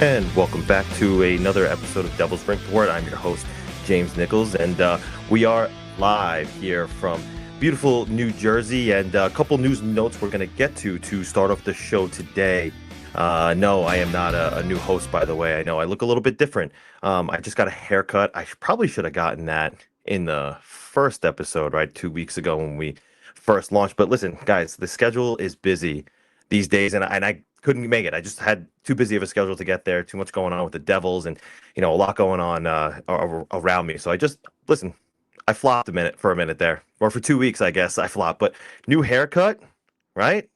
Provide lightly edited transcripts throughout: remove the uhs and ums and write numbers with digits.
And welcome back to another episode of Devils Rink Report. I'm your host, James Nichols, and we are live here from beautiful New Jersey, and a couple news and notes we're going to get to start off the show today. No, I am not a new host, by the way. I know I look a little bit different. I just got a haircut. I probably should have gotten that in the first episode, right, 2 weeks ago when we first launched. But listen, guys, the schedule is busy these days, and I couldn't make it. I just had too busy of a schedule to get there, too much going on with the Devils, and a lot going on around me. So listen, I flopped for a minute there, or for 2 weeks, I guess I flopped. But new haircut, right?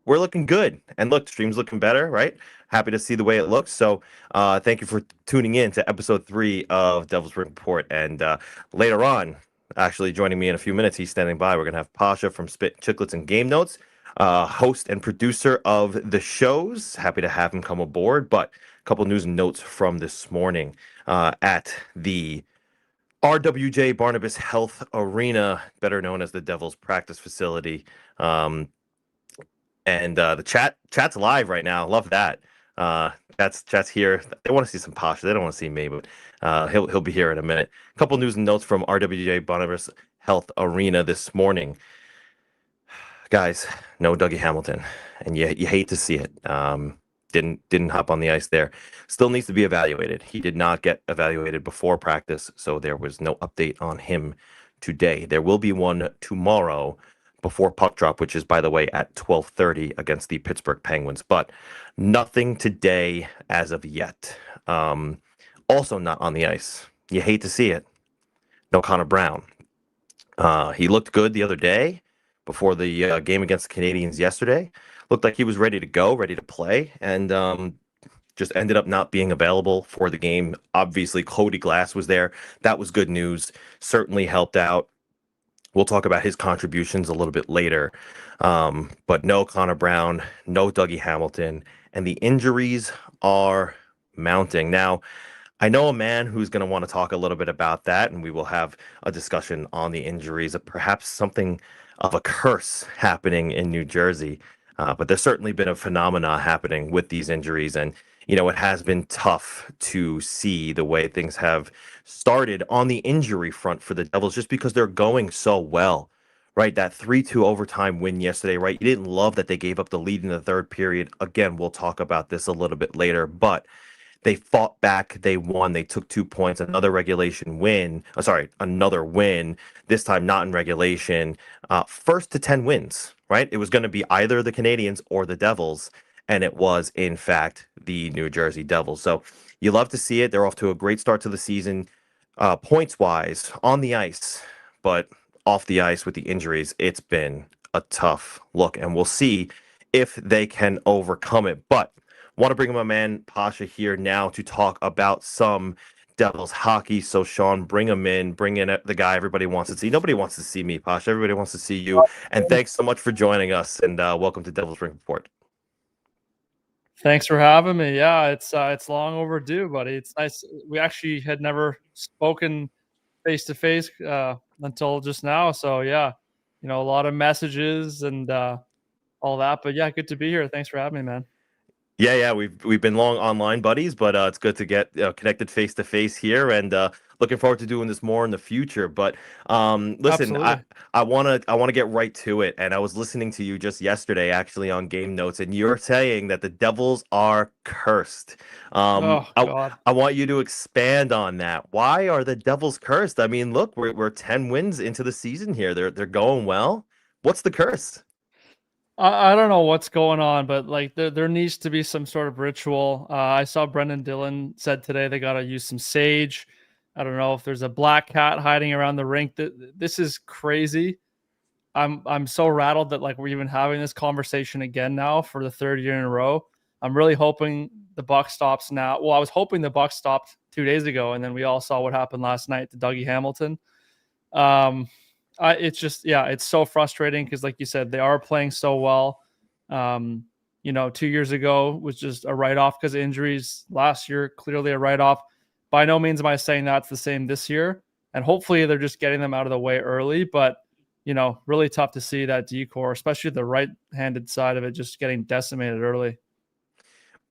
We're looking good, and look, stream's looking better, right? Happy to see the way it looks. So, thank you for tuning in to episode 3 of Devils Rink Report, and later on, actually joining me in a few minutes, he's standing by. We're gonna have Pasha from Spit Chicklets and Game Notes, host and producer of the shows. Happy to have him come aboard. But a couple news and notes from this morning at the RWJ Barnabas Health Arena, better known as the Devils practice facility. And the chat's live right now. Love that. Chat's here. They want to see some Pasha. They don't want to see me, but he'll be here in a minute. A couple news and notes from RWJ Barnabas Health Arena this morning. Guys, no Dougie Hamilton, and you hate to see it. Didn't hop on the ice there. Still needs to be evaluated. He did not get evaluated before practice, so there was no update on him today. There will be one tomorrow before puck drop, which is, by the way, at 12:30 against the Pittsburgh Penguins. But nothing today as of yet. Also not on the ice. You hate to see it. No Connor Brown. He looked good the other day before the game against the Canadiens yesterday. Looked like he was ready to go, ready to play, and just ended up not being available for the game. Obviously, Cody Glass was there. That was good news. Certainly helped out. We'll talk about his contributions a little bit later. But no Connor Brown, no Dougie Hamilton, and the injuries are mounting. Now, I know a man who's going to want to talk a little bit about that, and we will have a discussion on the injuries, perhaps something of a curse happening in New Jersey. But there's certainly been a phenomena happening with these injuries, and it has been tough to see the way things have started on the injury front for the Devils, just because they're going so well, right? That 3-2 overtime win yesterday, right? You didn't love that they gave up the lead in the third period. Again, we'll talk about this a little bit later, but they fought back. They won. They took 2 points. Another regulation win. Another win. This time not in regulation. First to 10 wins, right? It was going to be either the Canadiens or the Devils, and it was, in fact, the New Jersey Devils. So you love to see it. They're off to a great start to the season, points-wise, on the ice, but off the ice with the injuries, it's been a tough look, and we'll see if they can overcome it. But want to bring my man Pasha here now to talk about some Devils hockey. So, Sean, bring him in. Bring in the guy everybody wants to see. Nobody wants to see me, Pasha. Everybody wants to see you. And thanks so much for joining us. And welcome to Devils Rink Report. Thanks for having me. Yeah, it's long overdue, buddy. It's nice. We actually had never spoken face to face until just now. So yeah, a lot of messages and all that. But yeah, good to be here. Thanks for having me, man. Yeah, we've been long online buddies, but it's good to get connected face to face here, and looking forward to doing this more in the future. But listen, Absolutely. I wanna get right to it, and I was listening to you just yesterday, actually, on Game Notes, and you're saying that the Devils are cursed. Oh God. I want you to expand on that. Why are the Devils cursed? I mean, look, we're 10 wins into the season here. They're going well. What's the curse? I don't know what's going on, but like there needs to be some sort of ritual. I saw Brendan Dillon said today they got to use some sage. I don't know if there's a black cat hiding around the rink. This is crazy. I'm so rattled that like we're even having this conversation again now for the third year in a row. I'm really hoping the buck stops now. Well, I was hoping the buck stopped 2 days ago, and then we all saw what happened last night to Dougie Hamilton. It's just, yeah, it's so frustrating because, like you said, they are playing so well. 2 years ago was just a write-off because of injuries. Last year, clearly a write-off. By no means am I saying that's the same this year. And hopefully they're just getting them out of the way early. But, really tough to see that decor, especially the right-handed side of it, just getting decimated early.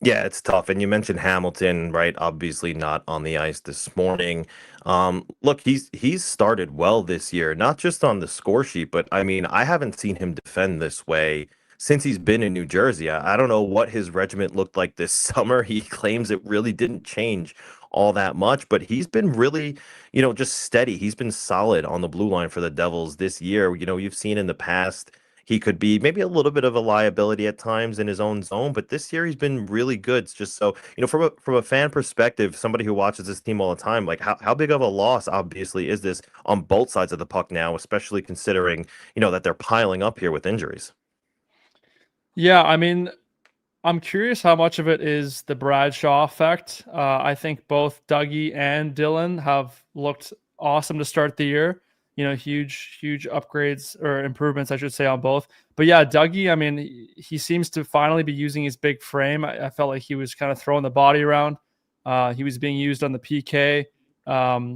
Yeah, it's tough. And you mentioned Hamilton, right? Obviously not on the ice this morning. Look, he's started well this year, not just on the score sheet, but I mean, I haven't seen him defend this way since he's been in New Jersey. I don't know what his regiment looked like this summer. He claims it really didn't change all that much, but he's been really, just steady. He's been solid on the blue line for the Devils this year. You've seen in the past he could be maybe a little bit of a liability at times in his own zone, but this year he's been really good. It's just so, from a fan perspective, somebody who watches this team all the time, like how big of a loss obviously is this on both sides of the puck now, especially considering, that they're piling up here with injuries. Yeah, I mean, I'm curious how much of it is the Bradshaw effect. I think both Dougie and Dylan have looked awesome to start the year. Huge upgrades or improvements, I should say, on both. But yeah, Dougie, I mean, he seems to finally be using his big frame. I felt like he was kind of throwing the body around. He was being used on the PK.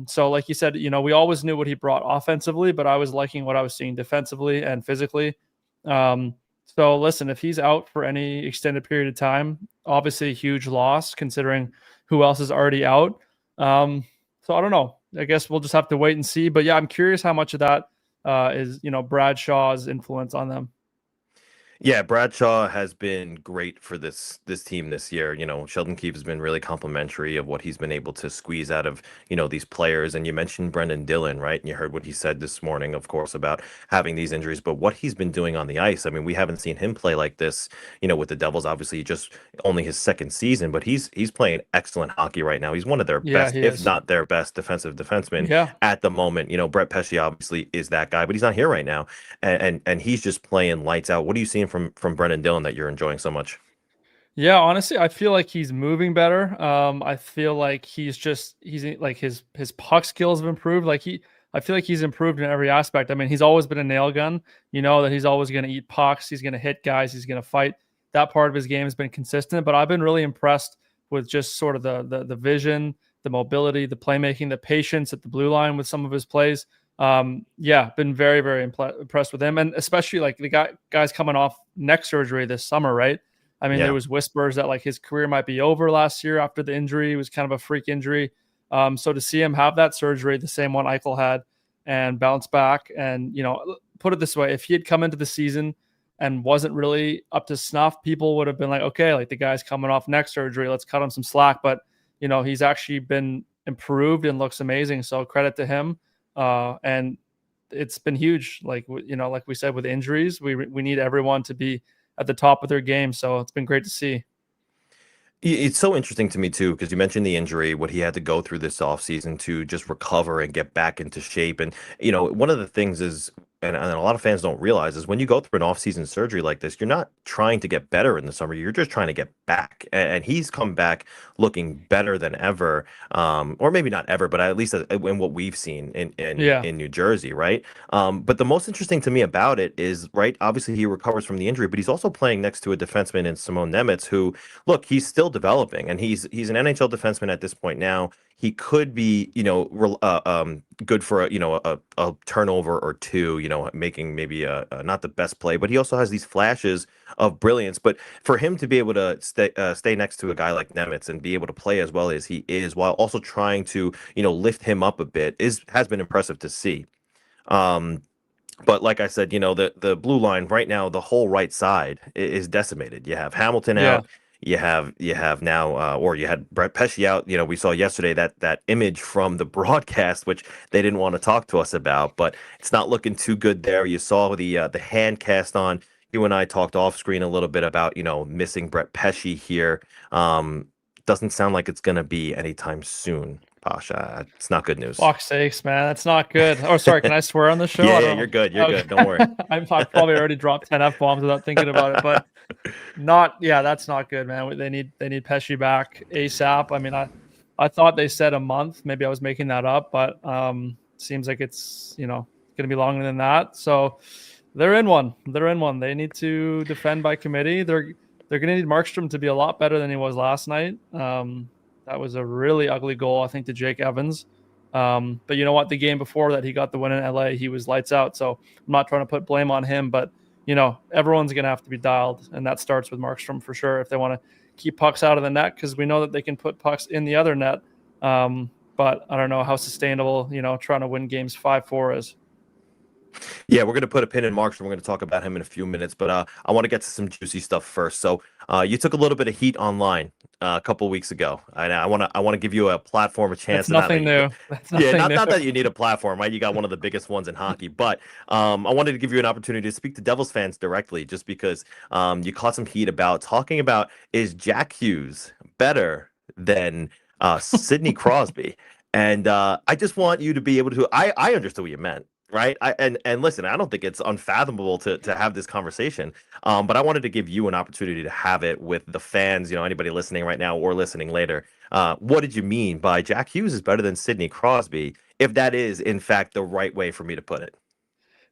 So, like you said, we always knew what he brought offensively, but I was liking what I was seeing defensively and physically. So listen, if he's out for any extended period of time, obviously a huge loss considering who else is already out. So I don't know. I guess we'll just have to wait and see. But yeah, I'm curious how much of that is Bradshaw's influence on them. Yeah, Bradshaw has been great for this team this year. Sheldon Keefe has been really complimentary of what he's been able to squeeze out of, these players. And you mentioned Brendan Dillon, right? And you heard what he said this morning, of course, about having these injuries, but what he's been doing on the ice. I mean, we haven't seen him play like this, with the Devils, obviously just only his second season, but he's playing excellent hockey right now. He's one of their Yeah, best, he if is. not their best defensive defensemen Yeah. at the moment. Brett Pesce obviously is that guy, but he's not here right now. And he's just playing lights out. What are you seeing from Brendan Dillon that you're enjoying so much? Yeah, honestly, I feel like he's moving better. I feel like he's like his puck skills have improved. I feel like he's improved in every aspect. I mean, he's always been a nail gun. You know that he's always going to eat pucks. He's going to hit guys. He's going to fight. That part of his game has been consistent. But I've been really impressed with just sort of the vision, the mobility, the playmaking, the patience at the blue line with some of his plays. Yeah, been very impressed with him, and especially like the guys coming off neck surgery this summer, right? I mean, there Yeah. was whispers that like his career might be over last year after the injury. It was kind of a freak injury. So to see him have that surgery, the same one Eichel had, and bounce back, and put it this way, if he had come into the season and wasn't really up to snuff, people would have been like, okay, like the guy's coming off neck surgery, let's cut him some slack. But he's actually been improved and looks amazing. So credit to him. And it's been huge. Like like we said, with injuries, we need everyone to be at the top of their game. So it's been great to see. It's so interesting to me too, because you mentioned the injury, what he had to go through this offseason to just recover and get back into shape. And, one of the things is, and a lot of fans don't realize, is when you go through an offseason surgery like this, you're not trying to get better in the summer. You're just trying to get back. And he's come back looking better than ever. Or maybe not ever, but at least in what we've seen Yeah. in New Jersey, right? But the most interesting to me about it is, right, obviously he recovers from the injury, but he's also playing next to a defenseman in Simone Nemeth, who, look, he's still developing, and he's an NHL defenseman at this point now. He could be, good for a turnover or two, making maybe a not the best play, but he also has these flashes of brilliance. But for him to be able to stay next to a guy like Nemitz and be able to play as well as he is, while also trying to lift him up a bit, has been impressive to see. Um, but like I said, the blue line right now, the whole right side is decimated. You have Hamilton Yeah. out. You have now, or you had Brett Pesce out. We saw yesterday that image from the broadcast, which they didn't want to talk to us about, but it's not looking too good there. You saw the hand cast on. You and I talked off screen a little bit about missing Brett Pesce here. Doesn't sound like it's gonna be anytime soon, Pasha. It's not good news. Fuck's sakes, man. That's not good. Oh, sorry. Can I swear on the show? Yeah, I yeah, don't you're know. good. You're Okay. good. Don't worry. I've probably already dropped 10 F bombs without thinking about it, but yeah, that's not good, man. They need Pesci back ASAP. I mean, I thought they said a month. Maybe I was making that up, but seems like it's gonna be longer than that. So they're in one. They need to defend by committee. They're gonna need Markstrom to be a lot better than he was last night. That was a really ugly goal, I think, to Jake Evans. But you know what? The game before that, he got the win in LA. He was lights out. So I'm not trying to put blame on him, but everyone's going to have to be dialed, and that starts with Markstrom for sure if they want to keep pucks out of the net because we know that they can put pucks in the other net. But I don't know how sustainable, trying to win games 5-4 is. Yeah, we're going to put a pin in Markstrom. We're going to talk about him in a few minutes, but I want to get to some juicy stuff first. So you took a little bit of heat online a couple of weeks ago, and I want to give you a platform, a chance. That's nothing new. That's nothing yeah, new. not that you need a platform, right? You got one of the biggest ones in hockey, but I wanted to give you an opportunity to speak to Devils fans directly, just because you caught some heat about talking about, is Jack Hughes better than Sidney Crosby? And I just want you to be able to. I understood what you meant. Right. And listen, I don't think it's unfathomable to have this conversation. But I wanted to give you an opportunity to have it with the fans, anybody listening right now or listening later. What did you mean by Jack Hughes is better than Sidney Crosby, if that is, in fact, the right way for me to put it?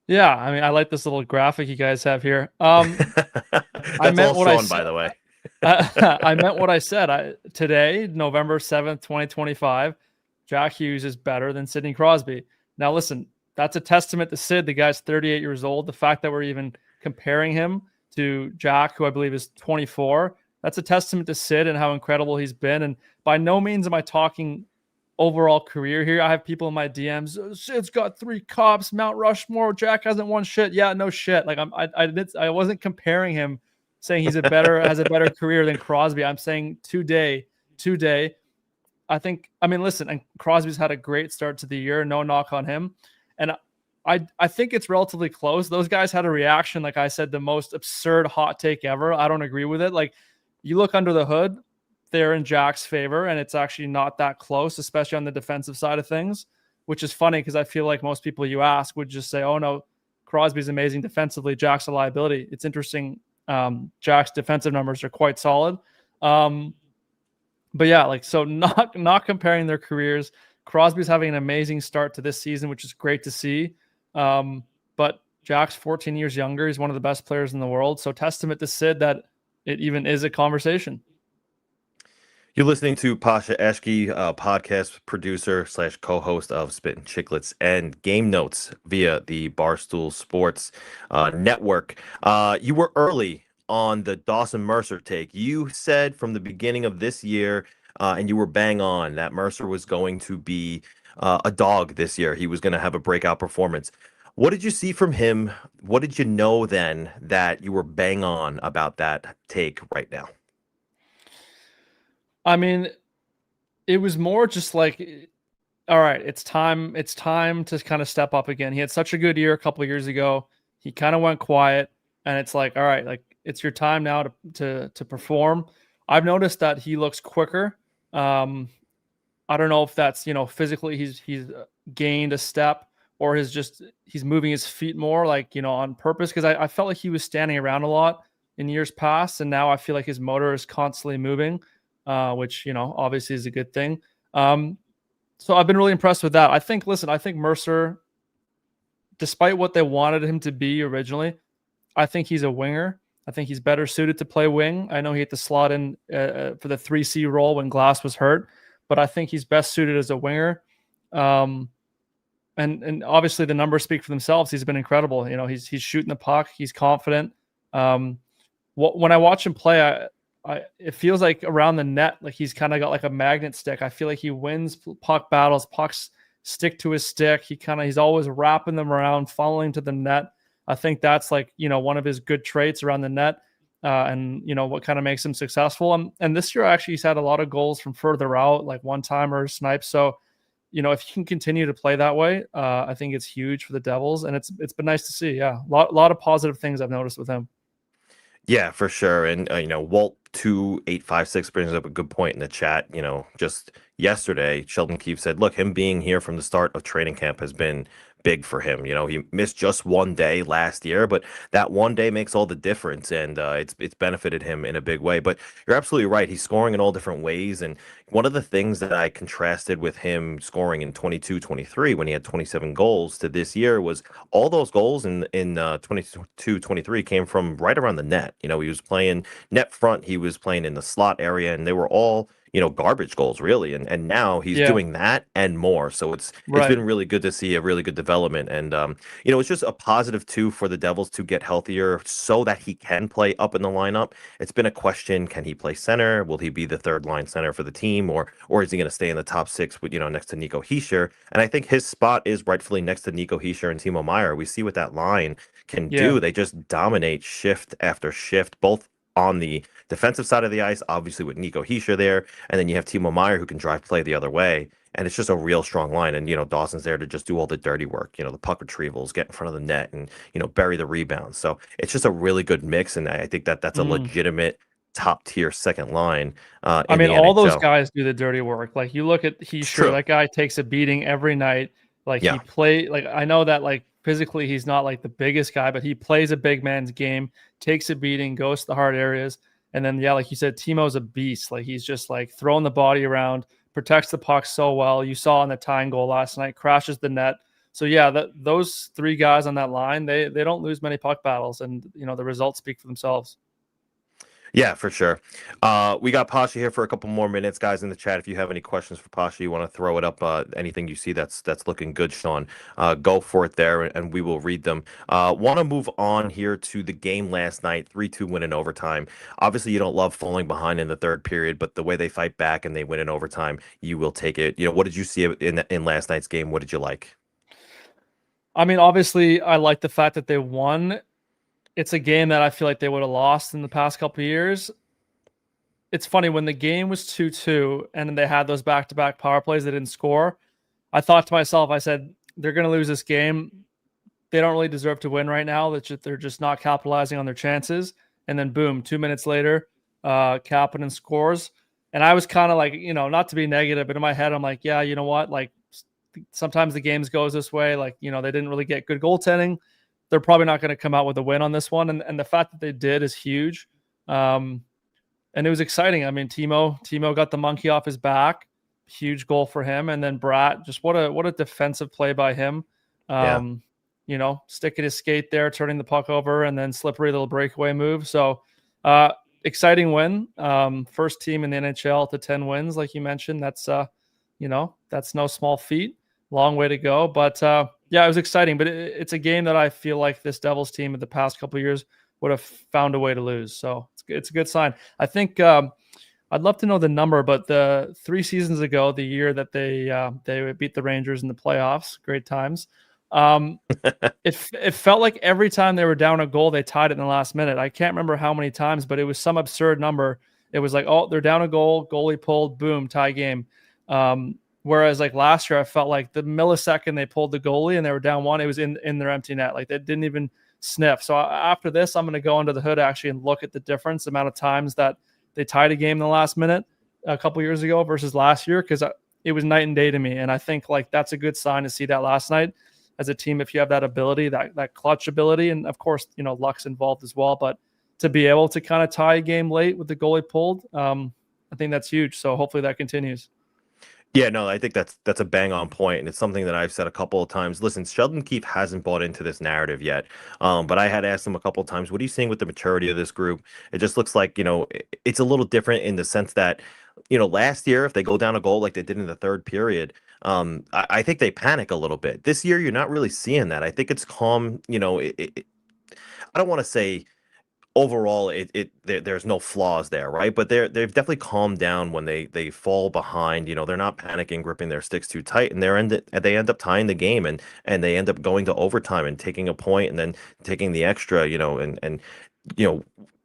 Yeah, I mean, I like this little graphic you guys have here. That's all Sean, by the way. I meant what I said. Today, November 7th, 2025, Jack Hughes is better than Sidney Crosby. Now, listen, that's a testament to Sid. The guy's 38 years old. The fact that we're even comparing him to Jack, who I believe is 24, that's a testament to Sid and how incredible he's been. And by no means am I talking overall career here. I have people in my DMs. Sid's got 3 cups, Mount Rushmore. Jack hasn't won shit. Yeah, no shit. Like I wasn't comparing him, saying has a better career than Crosby. I'm saying today. I mean, listen, and Crosby's had a great start to the year. No knock on him. And I think it's relatively close. Those guys had a reaction, like I said, the most absurd hot take ever. I don't agree with it. Like, you look under the hood, they're in Jack's favor, and it's actually not that close, especially on the defensive side of things, which is funny because I feel like most people you ask would just say, oh, no, Crosby's amazing defensively. Jack's a liability. It's interesting. Jack's defensive numbers are quite solid. But yeah, like, so not comparing their careers. Crosby's having an amazing start to this season, which is great to see. But Jack's 14 years younger. He's one of the best players in the world. So testament to Sid that it even is a conversation. You're listening to Pasha Eshghi, podcast producer / co-host of Spittin' Chicklets and Game Notes via the Barstool Sports network. You were early on the Dawson Mercer take. You said from the beginning of this year, and you were bang on, that Mercer was going to be a dog this year. He was going to have a breakout performance. What did you see from him? What did you know then that you were bang on about that take right now? I mean, it was more just like, all right, it's time to kind of step up again. He had such a good year a couple of years ago. He kind of went quiet, and it's like, all right, like, it's your time now to perform. I've noticed that he looks quicker. I don't know if that's, physically he's gained a step, or he's moving his feet more, like, on purpose. Because I felt like he was standing around a lot in years past, and now I feel like his motor is constantly moving, which, obviously is a good thing. So I've been really impressed with that. I think Mercer, despite what they wanted him to be originally, I think he's a winger. I think he's better suited to play wing. I know he had to slot in for the 3C role when Glass was hurt, but I think he's best suited as a winger. And obviously the numbers speak for themselves. He's been incredible. He's shooting the puck. He's confident. When I watch him play, it feels like around the net, like he's kind of got like a magnet stick. I feel like he wins puck battles. Pucks stick to his stick. He's always wrapping them around, funneling to the net. I think that's like, one of his good traits around the net, and what kind of makes him successful. And this year, actually, he's had a lot of goals from further out, like one-timer snipes. So, if he can continue to play that way, I think it's huge for the Devils, and it's been nice to see. Yeah, a lot of positive things I've noticed with him. Yeah, for sure. And Walt 2856 brings up a good point in the chat. Just yesterday, Sheldon Keefe said, look, him being here from the start of training camp has been big for him. He missed just one day last year, but that one day makes all the difference, and it's benefited him in a big way. But you're absolutely right. He's scoring in all different ways, and one of the things that I contrasted with him scoring in 22-23 when he had 27 goals to this year was all those goals in 22-23 came from right around the net. He was playing net front, he was playing in the slot area, and they were all garbage goals really, and now he's Yeah, doing that and more. So it's right. been really good to see a really good development, and it's just a positive too for the Devils to get healthier so that he can play up in the lineup. It's been a question: can he play center? Will he be the third line center for the team, or is he going to stay in the top six with next to Nico Hischier? And I think his spot is rightfully next to Nico Hischier and Timo Meier. We see what that line can Yeah. do. They just dominate shift after shift, both on the defensive side of the ice, obviously with Nico Hischier there, and then you have Timo Meier who can drive play the other way. And it's just a real strong line. And, Dawson's there to just do all the dirty work, the puck retrievals, get in front of the net and, bury the rebounds. So it's just a really good mix. And I think that that's a Mm. legitimate top tier second line I in mean, the all those NHL. guys do the dirty work. Like you look at It's Heischer, true. that guy takes a beating every night. Like Yeah. I know that like physically he's not like the biggest guy, but he plays a big man's game, takes a beating, goes to the hard areas. And then yeah, like you said, Timo's a beast. Like he's just like throwing the body around, protects the puck so well. You saw in the tying goal last night, crashes the net. So yeah, those three guys on that line, they don't lose many puck battles, and the results speak for themselves. Yeah, for sure. We got Pasha here for a couple more minutes, guys, in the chat. If you have any questions for Pasha, you want to throw it up, anything you see that's looking good, Sean, go for it there, and we will read them. Want to move on here to the game last night, 3-2 win in overtime. Obviously, you don't love falling behind in the third period, but the way they fight back and they win in overtime, you will take it. What did you see in last night's game? What did you like? I mean, obviously, I like the fact that they won. It's a game that I feel like they would have lost in the past couple of years. It's funny when the game was 2-2 and then they had those back-to-back power plays they didn't score. I thought to myself, I said, they're going to lose this game. They don't really deserve to win right now. They're just not capitalizing on their chances. And then boom, 2 minutes later, Kapanen scores. And I was kind of like, not to be negative, but in my head, I'm like, yeah, you know what? Like sometimes the games goes this way. Like, they didn't really get good goaltending. They're probably not going to come out with a win on this one. And the fact that they did is huge. And it was exciting. I mean, Timo got the monkey off his back. Huge goal for him. And then Bratt, just what a defensive play by him. Yeah. Sticking his skate there, turning the puck over, and then slippery little breakaway move. So exciting win. First team in the NHL to 10 wins, like you mentioned. That's that's no small feat. Long way to go. But yeah, it was exciting. But it's a game that I feel like this Devils team in the past couple of years would have found a way to lose. So it's a good sign. I think I'd love to know the number, but the 3 seasons ago, the year that they beat the Rangers in the playoffs, great times. It felt like every time they were down a goal, they tied it in the last minute. I can't remember how many times, but it was some absurd number. It was like, oh, they're down a goal, goalie pulled, boom, tie game. Whereas like last year, I felt like the millisecond they pulled the goalie and they were down one, it was in their empty net. Like they didn't even sniff. So after this, I'm going to go under the hood actually and look at the difference, the amount of times that they tied a game in the last minute a couple years ago versus last year, because it was night and day to me. And I think like that's a good sign to see that last night as a team, if you have that ability, that clutch ability, and of course, luck's involved as well, but to be able to kind of tie a game late with the goalie pulled, I think that's huge. So hopefully that continues. Yeah, no, I think that's a bang on point, and it's something that I've said a couple of times. Listen, Sheldon Keefe hasn't bought into this narrative yet, but I had asked him a couple of times, "What are you seeing with the maturity of this group?" It just looks like it's a little different in the sense that last year if they go down a goal like they did in the third period, I think they panic a little bit. This year, you're not really seeing that. I think it's calm. I don't want to say overall there's no flaws there, right? But they've definitely calmed down when they fall behind. They're not panicking, gripping their sticks too tight, and they end up tying the game, and they end up going to overtime and taking a point and then taking the extra, and you know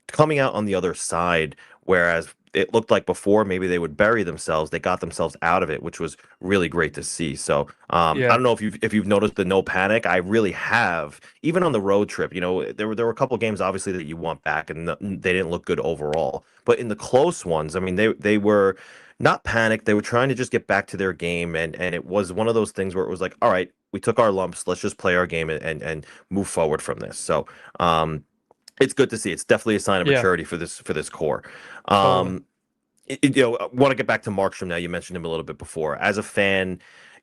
coming out on the other side. Whereas it looked like before maybe they would bury themselves, they got themselves out of it, which was really great to see. So I Yeah. don't know if you've noticed the no panic. I really have. Even on the road trip, there were a couple games obviously that you want back, and they didn't look good overall. But in the close ones, I mean, they were not panicked. They were trying to just get back to their game, and it was one of those things where it was like, all right, we took our lumps. Let's just play our game and move forward from this. So it's good to see. It's definitely a sign of Yeah, maturity for this core. totally. I want to get back to Markstrom now. You mentioned him a little bit before. As a fan,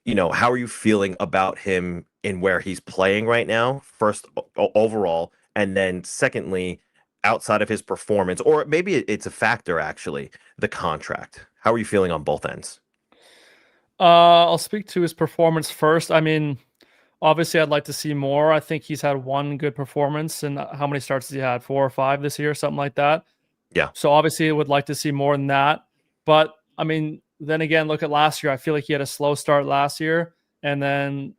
how are you feeling about him in where he's playing right now? First, overall, and then secondly, outside of his performance, or maybe it's a factor actually, the contract. How are you feeling on both ends? I'll speak to his performance first. I mean, obviously, I'd like to see more. I think he's had one good performance, and how many starts has he had? 4 or 5 this year, something like that. Yeah. So obviously, I would like to see more than that. But I mean, then again, look at last year. I feel like he had a slow start last year, and then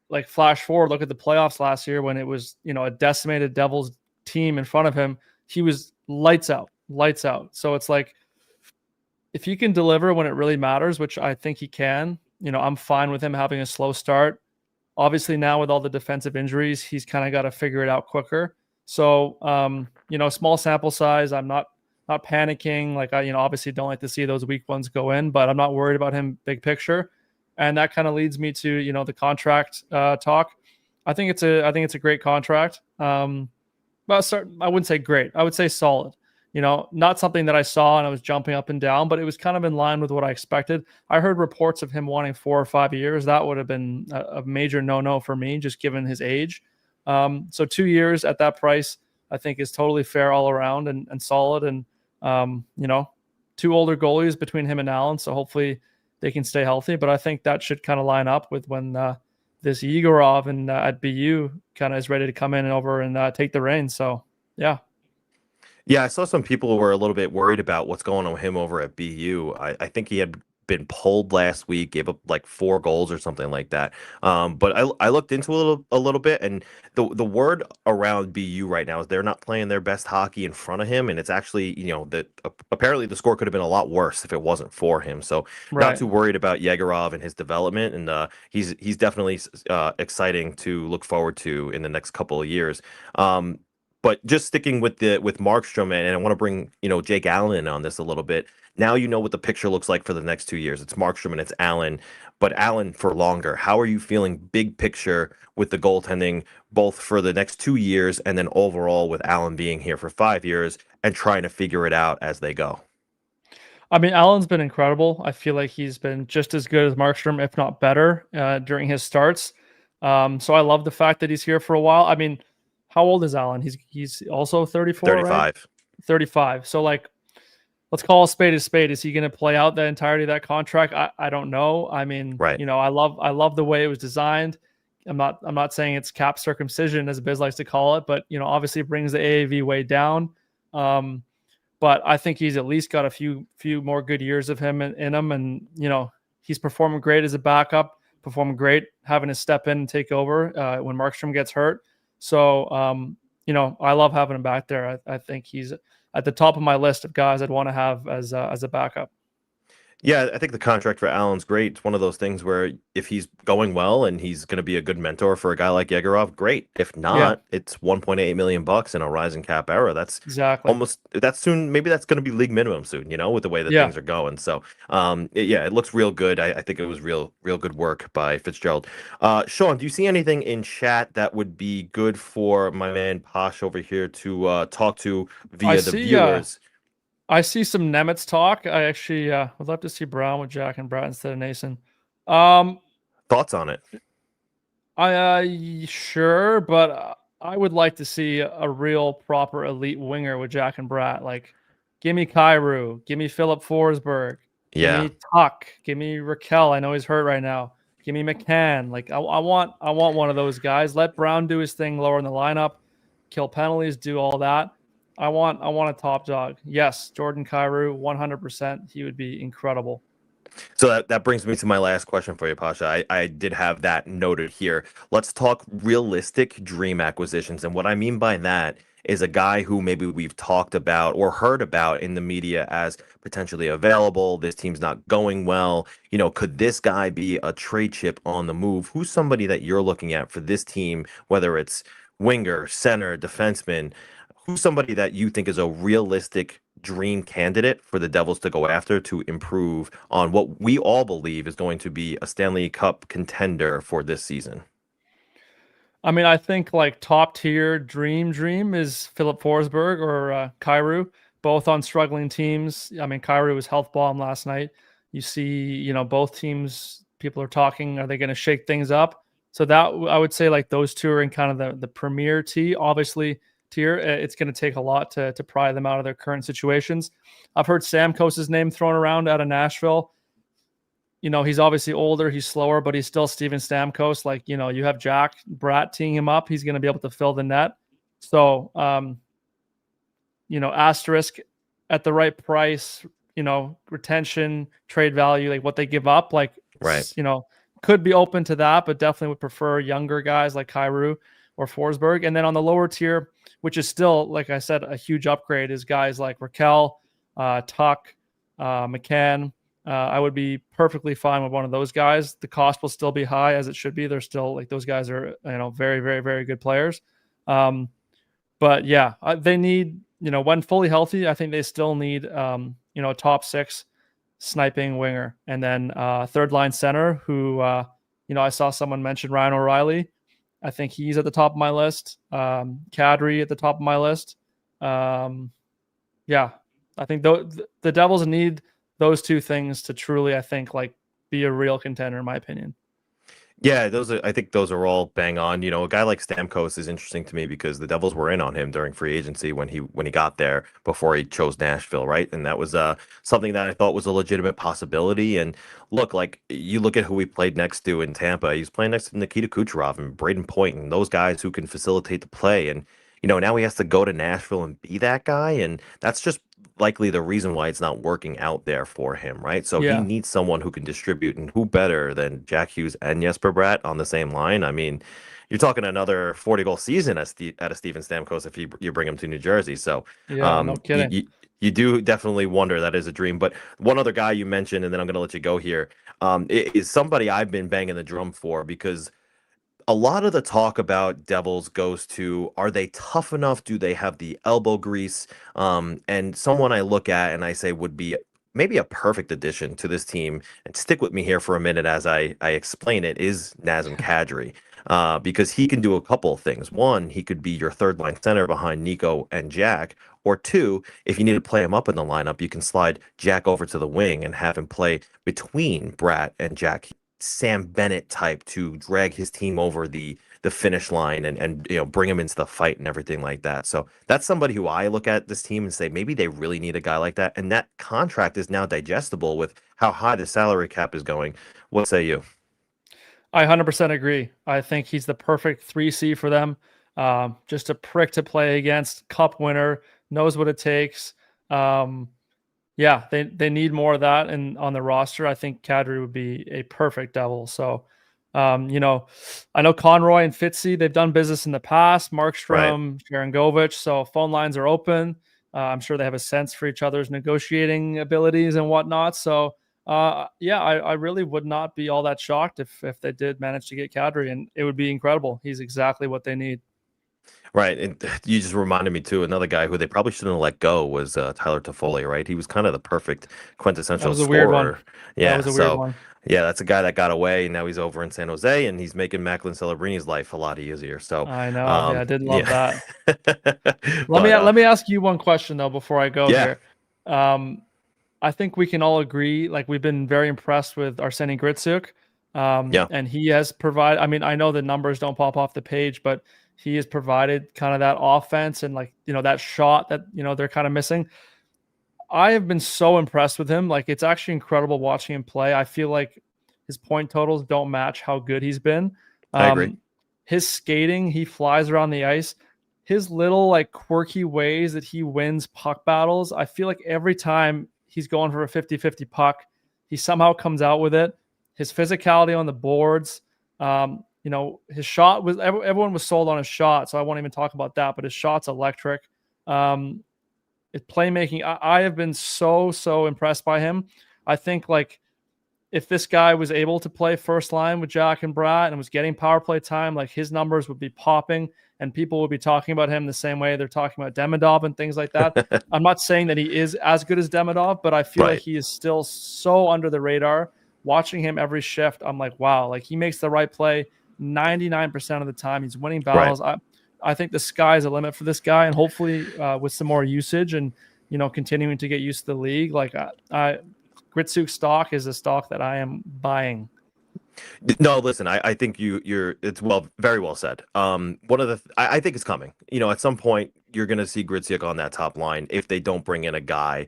like flash forward, look at the playoffs last year when it was a decimated Devils team in front of him. He was lights out, lights out. So it's like if he can deliver when it really matters, which I think he can, I'm fine with him having a slow start. Obviously, now with all the defensive injuries, he's kind of got to figure it out quicker. So, small sample size. I'm not panicking. Like I, obviously don't like to see those weak ones go in, but I'm not worried about him big picture. And that kind of leads me to the contract talk. I think it's a great contract. I wouldn't say great. I would say solid. Not something that I saw and I was jumping up and down, but it was kind of in line with what I expected. I heard reports of him wanting 4 or 5 years. That would have been a major no-no for me, just given his age. So 2 years at that price, I think is totally fair all around and solid. And, 2 older goalies between him and Allen. So hopefully they can stay healthy. But I think that should kind of line up with when this Yegorov and at BU kind of is ready to come in and over and take the reins. So, yeah. Yeah, I saw some people who were a little bit worried about what's going on with him over at BU. I think he had been pulled last week, gave up like 4 goals or something like that. But I looked into a little bit, and the word around BU right now is they're not playing their best hockey in front of him, and it's actually that apparently the score could have been a lot worse if it wasn't for him. So not Right. too worried about Yegorov and his development, and he's definitely exciting to look forward to in the next couple of years. But just sticking with Markstrom, and I want to bring Jake Allen in on this a little bit. Now you know what the picture looks like for the next 2 years. It's Markstrom and it's Allen, but Allen for longer. How are you feeling big picture with the goaltending, both for the next 2 years and then overall with Allen being here for 5 years and trying to figure it out as they go? I mean, Allen's been incredible. I feel like he's been just as good as Markstrom, if not better, during his starts. So I love the fact that he's here for a while. I mean, how old is Allen? He's also 34, right? 35. 35. So like, let's call a spade a spade. Is he going to play out the entirety of that contract? I don't know. I mean, Right. I love the way it was designed. I'm not saying it's cap circumcision as Biz likes to call it, but obviously it brings the AAV way down. But I think he's at least got a few more good years of him in him, and he's performing great as a backup, performing great having to step in and take over when Markstrom gets hurt. So I love having him back there. I think he's at the top of my list of guys I'd want to have as a backup. Yeah, I think the contract for Allen's great. It's one of those things where if he's going well and he's going to be a good mentor for a guy like Yegorov, great. If Yeah, not, it's 1.8 million bucks in a rising cap era. exactly. That's soon. Maybe that's going to be league minimum soon. With the way that Yeah. things are going. So, yeah, it looks real good. I think it was real good work by Fitzgerald. Sean, do you see anything in chat that would be good for my man Posh over here to talk to I via the see. viewers? I see some Nemitz talk. I actually would love to see Brown with Jack and Brett instead of Nason. Um, Thoughts on it? sure, but I would like to see a real proper elite winger with Jack and Brat. Like, give me Kyrou, give me Philip Forsberg, give Yeah. me Tuck, give me Raquel. I know he's hurt right now. Give me McCann. Like, I want one of those guys. Let Brown do his thing lower in the lineup, kill penalties, do all that. I want a top dog. Yes, Jordan Kyrou, 100%. He would be incredible. So that brings me to my last question for you, Pasha. I did have that noted here. Let's talk realistic dream acquisitions. And what I mean by that is a guy who maybe we've talked about or heard about in the media as potentially available. This team's not going well. Could this guy be a trade chip on the move? Who's somebody that you're looking at for this team, whether it's winger, center, defenseman? Who's somebody that you think is a realistic dream candidate for the Devils to go after to improve on what we all believe is going to be a Stanley Cup contender for this season? I mean, I think like top tier dream is Philip Forsberg or Kyrou, both on struggling teams. I mean, Kyrou was health bomb last night. You see, both teams, people are talking, are they going to shake things up? So that I would say like those two are in kind of the premier tee. Obviously, tier, it's going to take a lot to pry them out of their current situations. I've heard Stamkos's name thrown around out of Nashville. He's obviously older, he's slower, but he's still Steven Stamkos. Like, you have Jack Bratt teeing him up, he's going to be able to fill the net. So, asterisk at the right price, retention, trade value, like what they give up, like, right. Could be open to that, but definitely would prefer younger guys like Kyrou or Forsberg. And then on the lower tier, which is still, like I said, a huge upgrade, is guys like Raquel, Tuck, McCann. I would be perfectly fine with one of those guys. The cost will still be high, as it should be. They're still, like, those guys are, very, very, very good players. But yeah, they need, when fully healthy, I think they still need, a top 6 sniping winger, and then third line center who, I saw someone mention Ryan O'Reilly. I think he's at the top of my list. Kadri at the top of my list. Yeah, I think the Devils need those two things to truly, I think, like, be a real contender, in my opinion. Yeah, I think those are all bang on. A guy like Stamkos is interesting to me because the Devils were in on him during free agency when he got there before he chose Nashville, right? And that was something that I thought was a legitimate possibility. And look, like, you look at who he played next to in Tampa. He's playing next to Nikita Kucherov and Braden Point and those guys who can facilitate the play. And now he has to go to Nashville and be that guy, and that's just likely the reason why it's not working out there for him, right? So he needs someone who can distribute, and who better than Jack Hughes and Jesper Bratt on the same line? I mean, you're talking another 40-goal season out of Steven Stamkos if you bring him to New Jersey. So no kidding. You do definitely wonder. That is a dream. But one other guy you mentioned, and then I'm going to let you go here, is somebody I've been banging the drum for, because a lot of the talk about Devils goes to, are they tough enough? Do they have the elbow grease? And someone I look at and I say would be maybe a perfect addition to this team, and stick with me here for a minute as I explain it, is Nazem Kadri. Because he can do a couple of things. One, he could be your third line center behind Nico and Jack. Or two, if you need to play him up in the lineup, you can slide Jack over to the wing and have him play between Bratt and Jack. Sam Bennett type to drag his team over the finish line and bring him into the fight and everything like that. So that's somebody who I look at this team and say maybe they really need a guy like that. And that contract is now digestible with how high the salary cap is going. What say you? I 100% agree. I think he's the perfect 3C for them. Just a prick to play against, cup winner, knows what it takes. Yeah, they need more of that on the roster. I think Kadri would be a perfect Devil. So, I know Conroy and Fitzy, they've done business in the past. Markstrom, Sharangovich. So phone lines are open. I'm sure they have a sense for each other's negotiating abilities and whatnot. So, I really would not be all that shocked if they did manage to get Kadri, and it would be incredible. He's exactly what they need. Right. And you just reminded me, too, another guy who they probably shouldn't have let go was Tyler Toffoli, right? He was kind of the perfect quintessential That was a scorer. weird one. Yeah. That was a weird one. Yeah, that's a guy that got away. Now he's over in San Jose, and he's making Macklin Celebrini's life a lot easier. So I know. I did love that. Let Let me ask you one question, though, before I go Yeah. here. I think we can all agree, like, we've been very impressed with Arseny Gritsuk. And he has provided, I mean, I know the numbers don't pop off the page, but he has provided kind of that offense and, like, that shot that, they're kind of missing. I have been so impressed with him. Like, it's actually incredible watching him play. I feel like his point totals don't match how good he's been. I agree. His skating, he flies around the ice. His little, like, quirky ways that he wins puck battles, I feel like every time he's going for a 50-50 puck, he somehow comes out with it. His physicality on the boards, his shot was, everyone was sold on his shot, so I won't even talk about that, but his shot's electric. His playmaking, I have been so impressed by him. I think, like, if this guy was able to play first line with Jack and Bratt and was getting power play time, like, his numbers would be popping and people would be talking about him the same way they're talking about Demidov and things like that. I'm not saying that he is as good as Demidov, but I feel like he is still so under the radar. Watching him every shift, I'm like, wow, like, he makes the right play 99% of the time. He's winning battles. I think the sky's the limit for this guy, and hopefully with some more usage and, continuing to get used to the league, like, Gritsuk stock is a stock that I am buying. No, listen, I think it's very well said. One of I think it's coming. At some point you're going to see Grisiuk on that top line if they don't bring in a guy,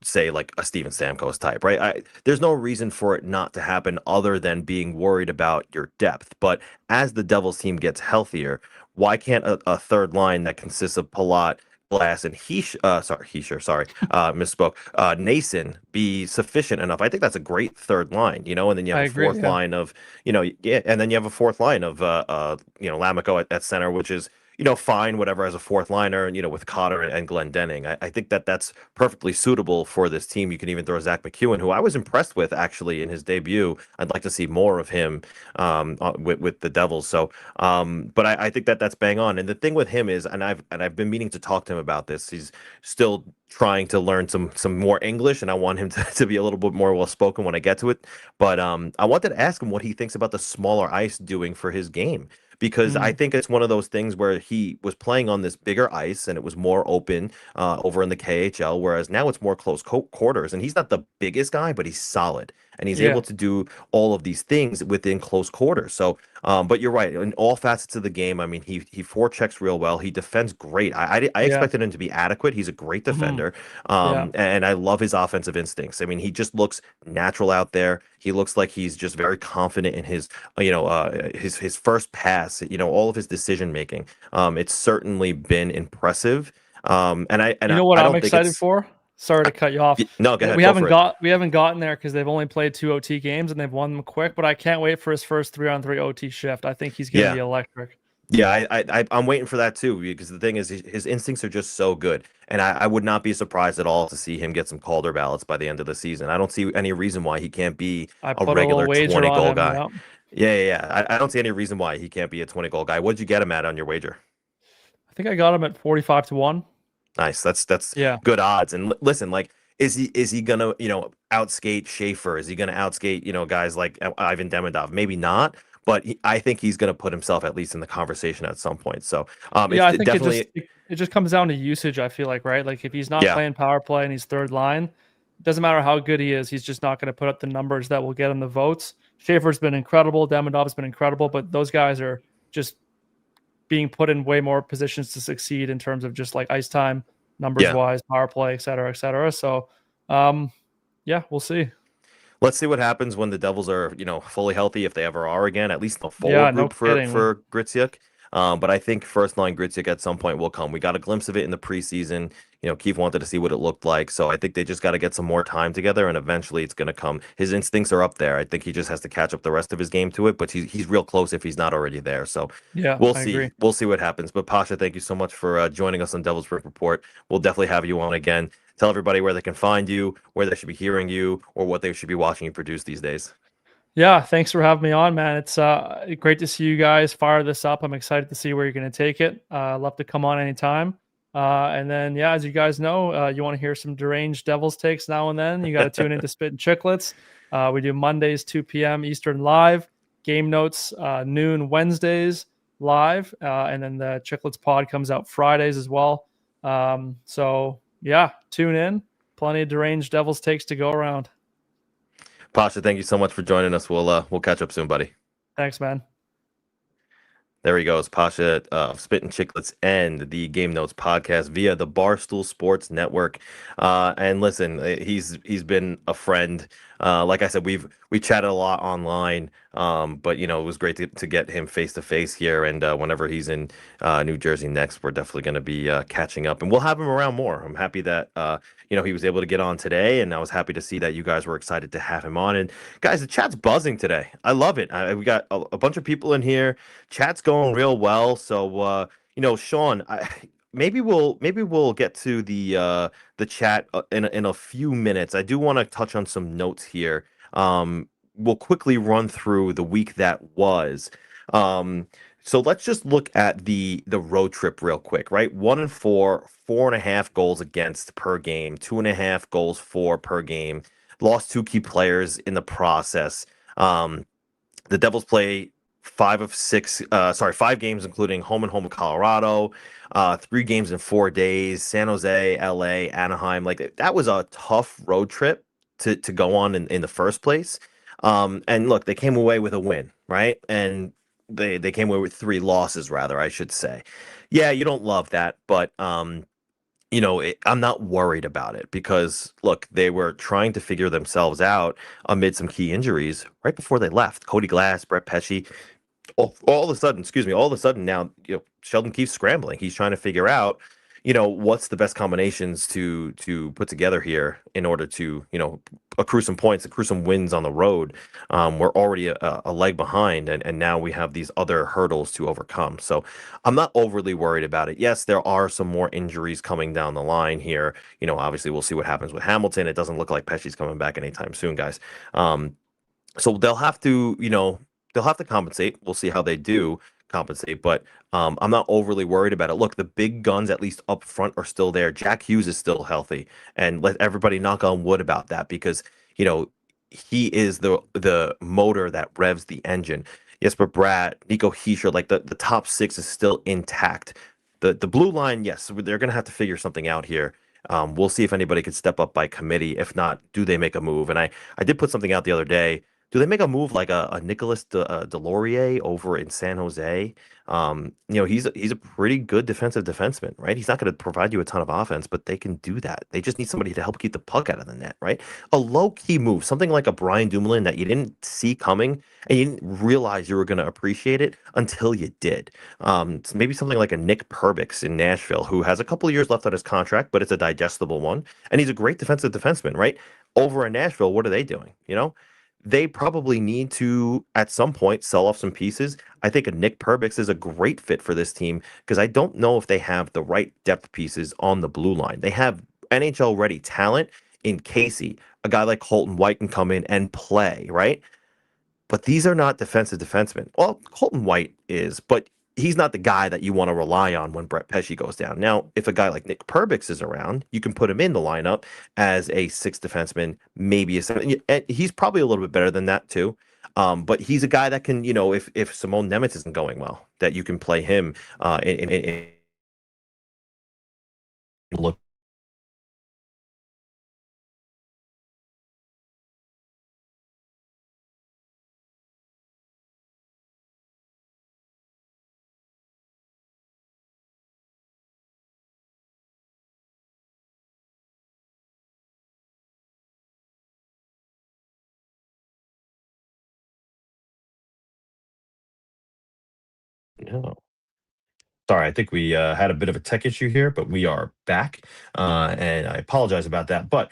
say like a Steven Stamkos type, right? There's no reason for it not to happen other than being worried about your depth. But as the Devils team gets healthier, why can't a third line that consists of Palat, Glass, and misspoke, Nason be sufficient enough? I think that's a great third line, and then you have I a agree. fourth Yeah. line of, yeah, and then you have a fourth line of, Lamico at center, which is, fine, whatever, as a fourth liner, and, with Cotter and Glendening. I think that's perfectly suitable for this team. You can even throw Zach McEwen, who I was impressed with actually in his debut. I'd like to see more of him with the Devils. So, but I think that's bang on. And the thing with him is, and I've been meaning to talk to him about this. He's still trying to learn some more English, and I want him to be a little bit more well spoken when I get to it. But I wanted to ask him what he thinks about the smaller ice doing for his game, because I Mm, think it's one of those things where he was playing on this bigger ice and it was more open over in the KHL, whereas now it's more close quarters. And he's not the biggest guy, but he's solid and he's able yeah. to do all of these things within close quarters. So, but you're right, in all facets of the game. I mean, he forechecks real well. He defends great. I Yeah. expected him to be adequate. He's a great Hmm. defender, Yeah. and I love his offensive instincts. I mean, he just looks natural out there. He looks like he's just very confident in his first pass. All of his decision making. It's certainly been impressive. And I and You I, know what I I'm don't think excited it's for? Sorry to cut you off. no. Go ahead, We go haven't for it. gotten there because they've only played two OT games and they've won them quick. But I can't wait for his first 3-on-3 OT shift. I think he's going to be Yeah. electric. Yeah, I'm waiting for that too, because the thing is his instincts are just so good, and I would not be surprised at all to see him get some Calder ballots by the end of the season. I don't see any reason why he can't be I a put a little regular wager 20 on goal him. guy. Yeah. Yeah. I don't see any reason why he can't be a 20 goal guy. What'd you get him at on your wager? I think I got him at 45-1. Nice. That's Yeah. good odds. And listen, like, is he gonna outskate Schaefer? Is he gonna outskate guys like Ivan Demidov? Maybe not, but I think he's gonna put himself at least in the conversation at some point. So Yeah, it's I think definitely it just comes down to usage, I feel like, right? Like if he's not yeah. playing power play and he's third line, it doesn't matter how good he is, he's just not going to put up the numbers that will get him the votes. Schaefer's been incredible, Demidov's been incredible, but those guys are just being put in way more positions to succeed in terms of just like ice time, numbers Yeah. wise, power play, et cetera, et cetera. So um yeah, we'll see. Let's see what happens when the Devils are, fully healthy, if they ever are again, at least the Yeah, forward no group for kidding. for Gritsuk. But I think first line Gritsuk at some point will come. We got a glimpse of it in the preseason. Keith wanted to see what it looked like, so I think they just got to get some more time together, and eventually it's going to come. His instincts are up there. I think he just has to catch up the rest of his game to it, but he's real close if he's not already there. So Yeah, we'll I see. agree. We'll see what happens. But Pasha, thank you so much for joining us on Devils Rink Report. We'll definitely have you on again. Tell everybody where they can find you, where they should be hearing you, or what they should be watching you produce these days. Yeah, thanks for having me on, man. It's great to see you guys fire this up. I'm excited to see where you're going to take it. Love to come on anytime. And then, yeah, as you guys know, you want to hear some deranged Devils takes now and then. You got to tune into Spit and Chicklets. We do Mondays 2 p.m. Eastern live. Game notes noon Wednesdays live, and then the Chicklets pod comes out Fridays as well. So yeah, tune in. Plenty of deranged Devils takes to go around. Pasha, thank you so much for joining us. We'll catch up soon, buddy. Thanks, man. There he goes, Pasha of Spit and Chicklets and the Game Notes podcast via the Barstool Sports Network. And listen, he's been a friend. Like I said, we chatted a lot online, but it was great to get him face to face here. And whenever he's in New Jersey next, we're definitely going to be catching up, and we'll have him around more. I'm happy that he was able to get on today, and I was happy to see that you guys were excited to have him on. And guys, the chat's buzzing today. I love it. We got a bunch of people in here. Chat's going real well. So Sean, maybe we'll get to the chat in a few minutes. I do want to touch on some notes here. We'll quickly run through the week that was. So let's just look at the road trip real quick, right? 1-4, 4.5 goals against per game, 2.5 goals for per game. Lost two key players in the process. The Devils play 5 games, including home and home with Colorado, 3 games in 4 days, San Jose, LA, Anaheim. Like that was a tough road trip to go on in the first place. And look, they came away with a win, right? And they came away with three losses, rather, I should say. Yeah, you don't love that, but I'm not worried about it because look, they were trying to figure themselves out amid some key injuries right before they left. Cody Glass, Brett Pesce, all of a sudden, excuse me, all of a sudden now, Sheldon keeps scrambling. He's trying to figure out, what's the best combinations to put together here in order to, accrue some points, accrue some wins on the road. We're already a leg behind, and now we have these other hurdles to overcome. So I'm not overly worried about it. Yes, there are some more injuries coming down the line here. Obviously we'll see what happens with Hamilton. It doesn't look like Pesci's coming back anytime soon, guys. So they'll have to compensate. We'll see how they do compensate, but I'm not overly worried about it. Look, the big guns, at least up front, are still there. Jack Hughes is still healthy, and let everybody knock on wood about that because you know he is the motor that revs the engine. Jesper Bratt, Nico Hischier, like the top six is still intact. The blue line, yes, they're gonna have to figure something out here. We'll see if anybody can step up by committee. If not, do they make a move? And I did put something out the other day. Do they make a move like a Nicholas Delorier over in San Jose? He's a pretty good defensive defenseman, right? He's not going to provide you a ton of offense, but they can do that. They just need somebody to help keep the puck out of the net, right? A low key move, something like a Brian Dumoulin that you didn't see coming and you didn't realize you were going to appreciate it until you did. So maybe something like a Nick Perbix in Nashville, who has a couple of years left on his contract, but it's a digestible one, and he's a great defensive defenseman, right? Over in Nashville, what are they doing? They probably need to at some point sell off some pieces. I think a Nick Perbix is a great fit for this team because I don't know if they have the right depth pieces on the blue line. They have NHL ready talent in Casey. A guy like Colton White can come in and play, right? But these are not defensive defensemen. Well, Colton White is, but he's not the guy that you want to rely on when Brett Pesce goes down. Now, if a guy like Nick Perbix is around, you can put him in the lineup as a sixth defenseman, maybe a seven. And he's probably a little bit better than that too. But he's a guy that can, if Simone Nemeth isn't going well, that you can play him look. No. Sorry, I think we had a bit of a tech issue here, but we are back, and I apologize about that. But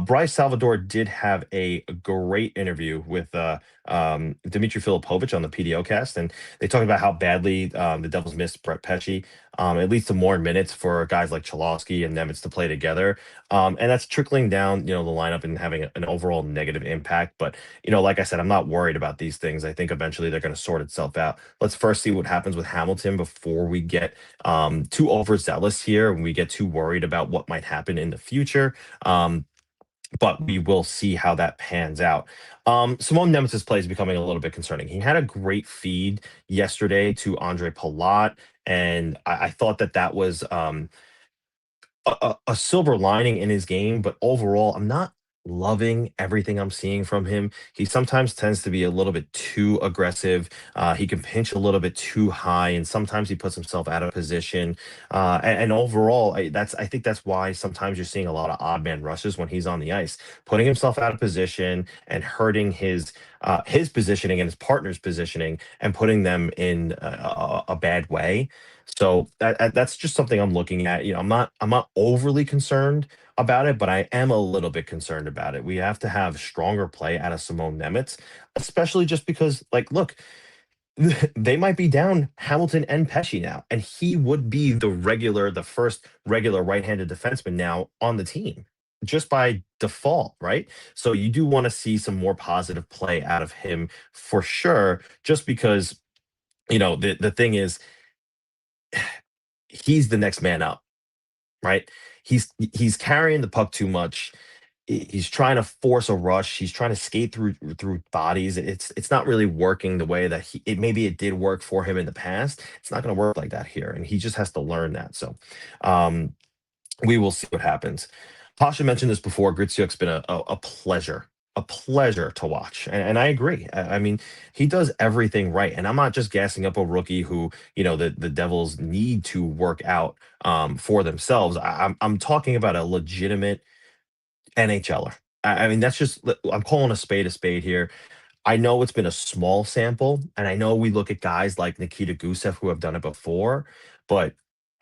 Bryce Salvador did have a great interview with Dmitry Filipovich on the PDO cast, and they talked about how badly the Devils missed Brett Pesce. It leads to more minutes for guys like Cholowski and Nemeth to play together, and that's trickling down, the lineup and having an overall negative impact. But like I said, I'm not worried about these things. I think eventually they're going to sort itself out. Let's first see what happens with Hamilton before we get too overzealous here and we get too worried about what might happen in the future. But we will see how that pans out. Simone Nemeth's play is becoming a little bit concerning. He had a great feed yesterday to Andre Palat, and I thought that was a silver lining in his game, but overall, I'm not loving everything I'm seeing from him. He sometimes tends to be a little bit too aggressive. He can pinch a little bit too high, and sometimes he puts himself out of position. And overall, I think that's why sometimes you're seeing a lot of odd man rushes when he's on the ice, putting himself out of position and hurting his positioning and his partner's positioning and putting them in a bad way. So that's just something I'm looking at. I'm not overly concerned about it, but I am a little bit concerned about it. We have to have stronger play out of Simone Nemeth, especially just because, like, look, they might be down Hamilton and Pesci now, and he would be the first regular right-handed defenseman now on the team, just by default, right? So you do want to see some more positive play out of him for sure, just because the thing is he's the next man up, right? He's carrying the puck too much. He's trying to force a rush. He's trying to skate through bodies. It's not really working the way that maybe it did work for him in the past. It's not going to work like that here, and he just has to learn that. So, we will see what happens. Pasha mentioned this before. Gritsuk's been a pleasure a pleasure to watch. And I agree. I mean, he does everything right. And I'm not just gassing up a rookie who, the Devils need to work out for themselves. I'm talking about a legitimate NHLer. I mean, that's just, I'm calling a spade here. I know it's been a small sample, and I know we look at guys like Nikita Gusev who have done it before, but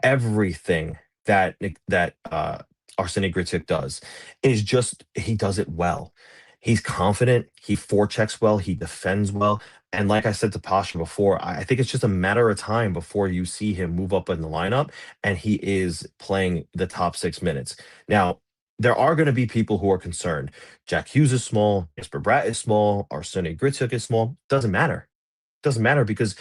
everything that Arseniy Gricic does is just he does it well. He's confident, he forechecks well, he defends well, and like I said to Pasha before, I think it's just a matter of time before you see him move up in the lineup, and he is playing the top 6 minutes. Now, there are going to be people who are concerned. Jack Hughes is small, Jesper Bratt is small, Arseniy Gricic is small. Doesn't matter. Doesn't matter because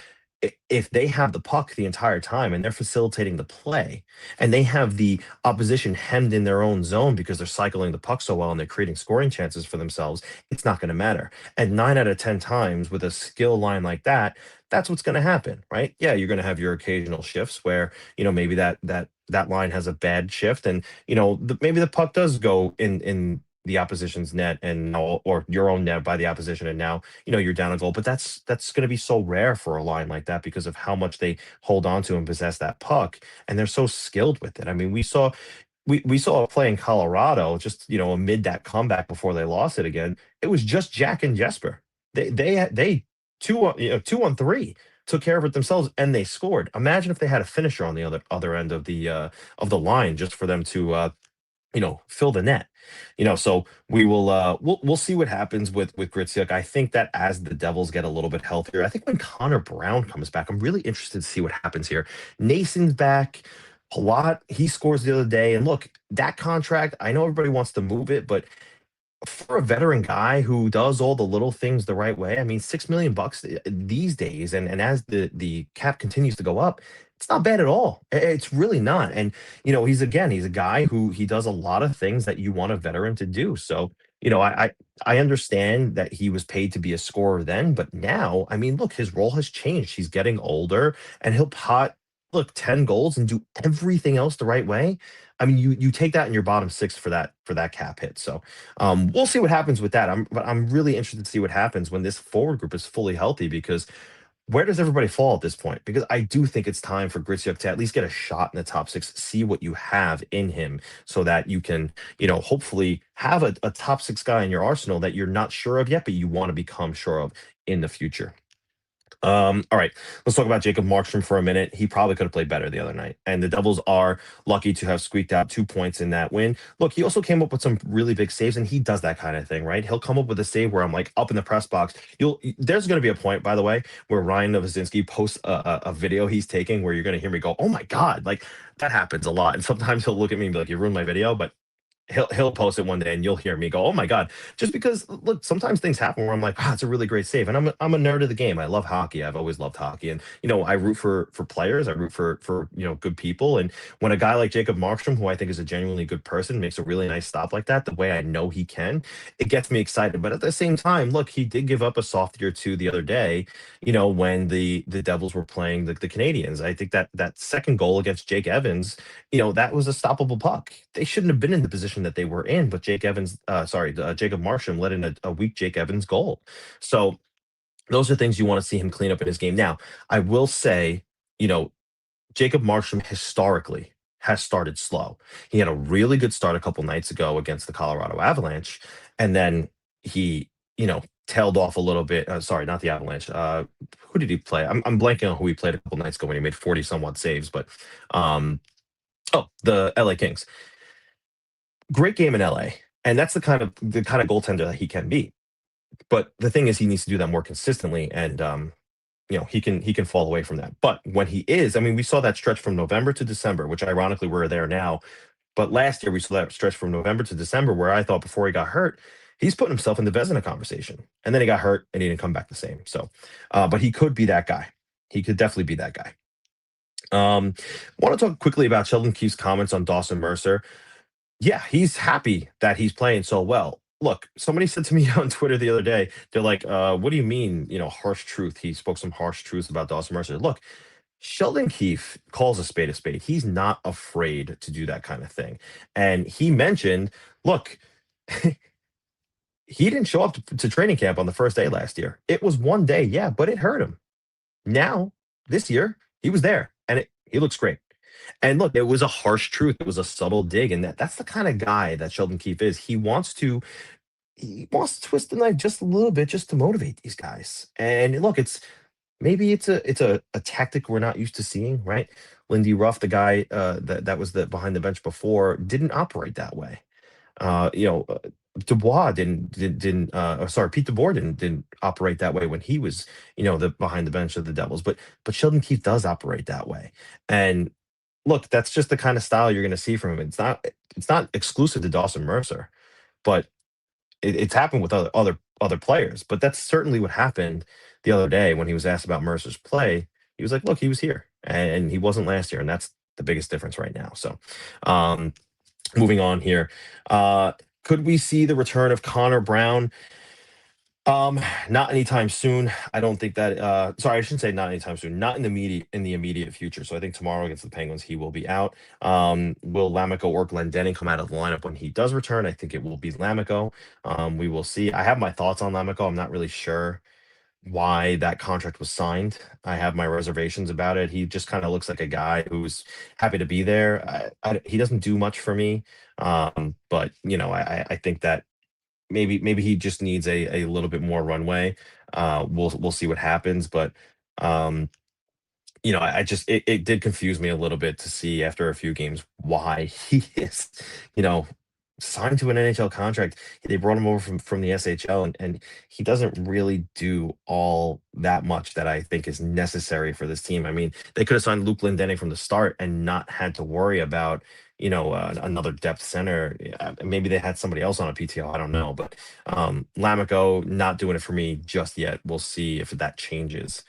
if they have the puck the entire time and they're facilitating the play and they have the opposition hemmed in their own zone because they're cycling the puck so well and they're creating scoring chances for themselves, it's not going to matter. And 9 out of 10 times with a skill line like that, that's what's going to happen, right? Yeah, you're going to have your occasional shifts where, maybe that line has a bad shift and, maybe the puck does go in the opposition's net and now, or your own net by the opposition, and now you're down a goal. But that's going to be so rare for a line like that because of how much they hold on to and possess that puck, and they're so skilled with it. I mean, we saw a play in Colorado just amid that comeback before they lost it again. It was just Jack and Jesper. They 2-on-3 took care of it themselves and they scored. Imagine if they had a finisher on the other end of the line just for them to fill the net. So we'll see what happens with Gricic. I think that as the Devils get a little bit healthier, I think when Connor Brown comes back, I'm really interested to see what happens here. Nason's back. Palat, he scores the other day. And look, that contract, I know everybody wants to move it, but for a veteran guy who does all the little things the right way, I mean, $6 million these days, and as the cap continues to go up, it's not bad at all. It's really not. And he's a guy who he does a lot of things that you want a veteran to do. So I understand that he was paid to be a scorer then, but now, I mean, look, his role has changed. He's getting older, and he'll pot look 10 goals and do everything else the right way. I mean, you take that in your bottom six for that cap hit. So we'll see what happens with that. I'm really interested to see what happens when this forward group is fully healthy because where does everybody fall at this point? Because I do think it's time for Gricic to at least get a shot in the top six, see what you have in him so that you can, hopefully have a top six guy in your arsenal that you're not sure of yet, but you want to become sure of in the future. All right, let's talk about Jacob Markstrom for a minute. He probably could have played better the other night, and the Devils are lucky to have squeaked out 2 points in that win. Look, he also came up with some really big saves, and he does that kind of thing, right? He'll come up with a save where I'm like up in the press box. There's going to be a point, by the way, where Ryan Novosinski posts a video he's taking where you're going to hear me go, "Oh my god!" Like that happens a lot, and sometimes he'll look at me and be like, "You ruined my video," but he'll post it one day and you'll hear me go, "Oh my god!" Just because look, sometimes things happen where I'm like, "Ah, it's a really great save," and I'm a nerd of the game. I love hockey. I've always loved hockey, and I root for players. I root for good people. And when a guy like Jacob Markstrom, who I think is a genuinely good person, makes a really nice stop like that, the way I know he can, it gets me excited. But at the same time, look, he did give up a softie or two the other day. When the Devils were playing the Canadiens. I think that second goal against Jake Evans, that was a stoppable puck. They shouldn't have been in the position that they were in, but Jacob Markstrom let in a weak Jake Evans goal. So those are things you want to see him clean up in his game. Now, I will say, Jacob Markstrom historically has started slow. He had a really good start a couple nights ago against the Colorado Avalanche, and then he, tailed off a little bit. Sorry, not the Avalanche. Who did he play? I'm blanking on who he played a couple nights ago when he made 40 somewhat saves, but the LA Kings. Great game in LA, and that's the kind of goaltender that he can be. But the thing is, he needs to do that more consistently, and he can fall away from that. But when he is, I mean, we saw that stretch from November to December, which ironically we're there now. But last year we saw that stretch from November to December where I thought before he got hurt, he's putting himself in the Vezina conversation, and then he got hurt and he didn't come back the same. So, but he could be that guy. He could definitely be that guy. Want to talk quickly about Sheldon Keefe's comments on Dawson Mercer. Yeah, he's happy that he's playing so well. Look, somebody said to me on Twitter the other day, they're like, what do you mean, harsh truth? He spoke some harsh truths about Dawson Mercer. Look, Sheldon Keefe calls a spade a spade. He's not afraid to do that kind of thing. And he mentioned, look, he didn't show up to training camp on the first day last year. It was one day, yeah, but it hurt him. Now, this year, he was there and he looks great. And look, it was a harsh truth. It was a subtle dig, and that's the kind of guy that Sheldon Keefe is. He wants to twist the knife just a little bit, just to motivate these guys. And look, maybe it's a tactic we're not used to seeing, right? Lindy Ruff, the guy that was the behind the bench before, didn't operate that way. You know, Dubois sorry, Pete DeBoer didn't operate that way when he was, the behind the bench of the Devils. But Sheldon Keefe does operate that way. And look, that's just the kind of style you're going to see from him. It's not exclusive to Dawson Mercer, but it's happened with other players. But that's certainly what happened the other day when he was asked about Mercer's play. He was like, "Look, he was here, and he wasn't last year, and that's the biggest difference right now." So, um, moving on here, could we see the return of Connor Brown? Not anytime soon. I don't think that. Sorry, I shouldn't say not anytime soon. Not in the immediate future. So I think tomorrow against the Penguins, he will be out. Will Lamico or Glendening come out of the lineup when he does return? I think it will be Lamico. We will see. I have my thoughts on Lamico. I'm not really sure why that contract was signed. I have my reservations about it. He just kind of looks like a guy who's happy to be there. He doesn't do much for me. But I think that maybe he just needs a little bit more runway. We'll see what happens, but um, I just it did confuse me a little bit to see after a few games why he is, you know, signed to an NHL contract. They brought him over from the SHL, and he doesn't really do all that much that I think is necessary for this team. I mean, they could have signed Luke Glendening from the start and not had to worry about, another depth center. Maybe they had somebody else on a PTO. I don't know, but Lamico not doing it for me just yet. We'll see if that changes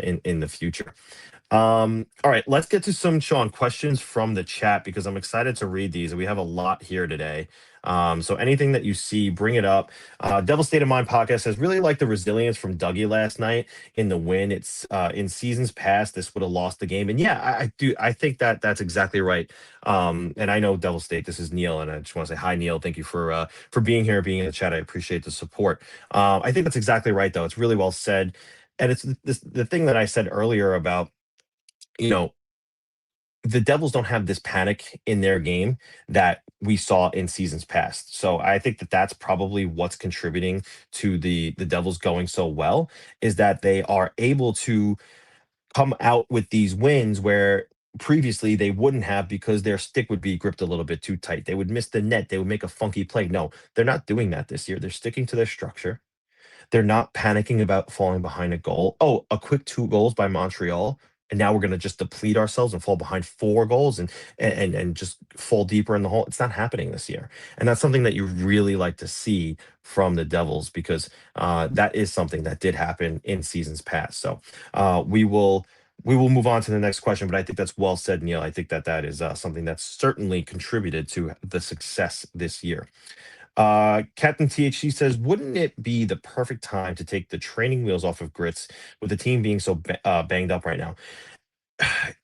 in the future. All right, let's get to some Sean questions from the chat because I'm excited to read these. We have a lot here today. So anything that you see, bring it up. Devil State of Mind podcast says really like the resilience from Dougie last night in the win. It's in seasons past this would have lost the game, and yeah, I do. I think that's exactly right. And I know Devil State. This is Neil, and I just want to say hi, Neil. Thank you for being here, being in the chat. I appreciate the support. I think that's exactly right, though. It's really well said, and it's the thing that I said earlier about you know, the Devils don't have this panic in their game that we saw in seasons past. So I think that that's probably what's contributing to the Devils going so well is that they are able to come out with these wins where previously they wouldn't have because their stick would be gripped a little bit too tight. They would miss the net. They would make a funky play. No, they're not doing that this year. They're sticking to their structure. They're not panicking about falling behind a goal. Oh, a quick 2 goals by Montreal, and now we're gonna just deplete ourselves and fall behind 4 goals and just fall deeper in the hole. It's not happening this year, and that's something that you really like to see from the Devils because that is something that did happen in seasons past. So we will move on to the next question, but I think that's well said, Neil. I think that is something that's certainly contributed to the success this year. Captain THC says, wouldn't it be the perfect time to take the training wheels off of Grits with the team being so banged up right now?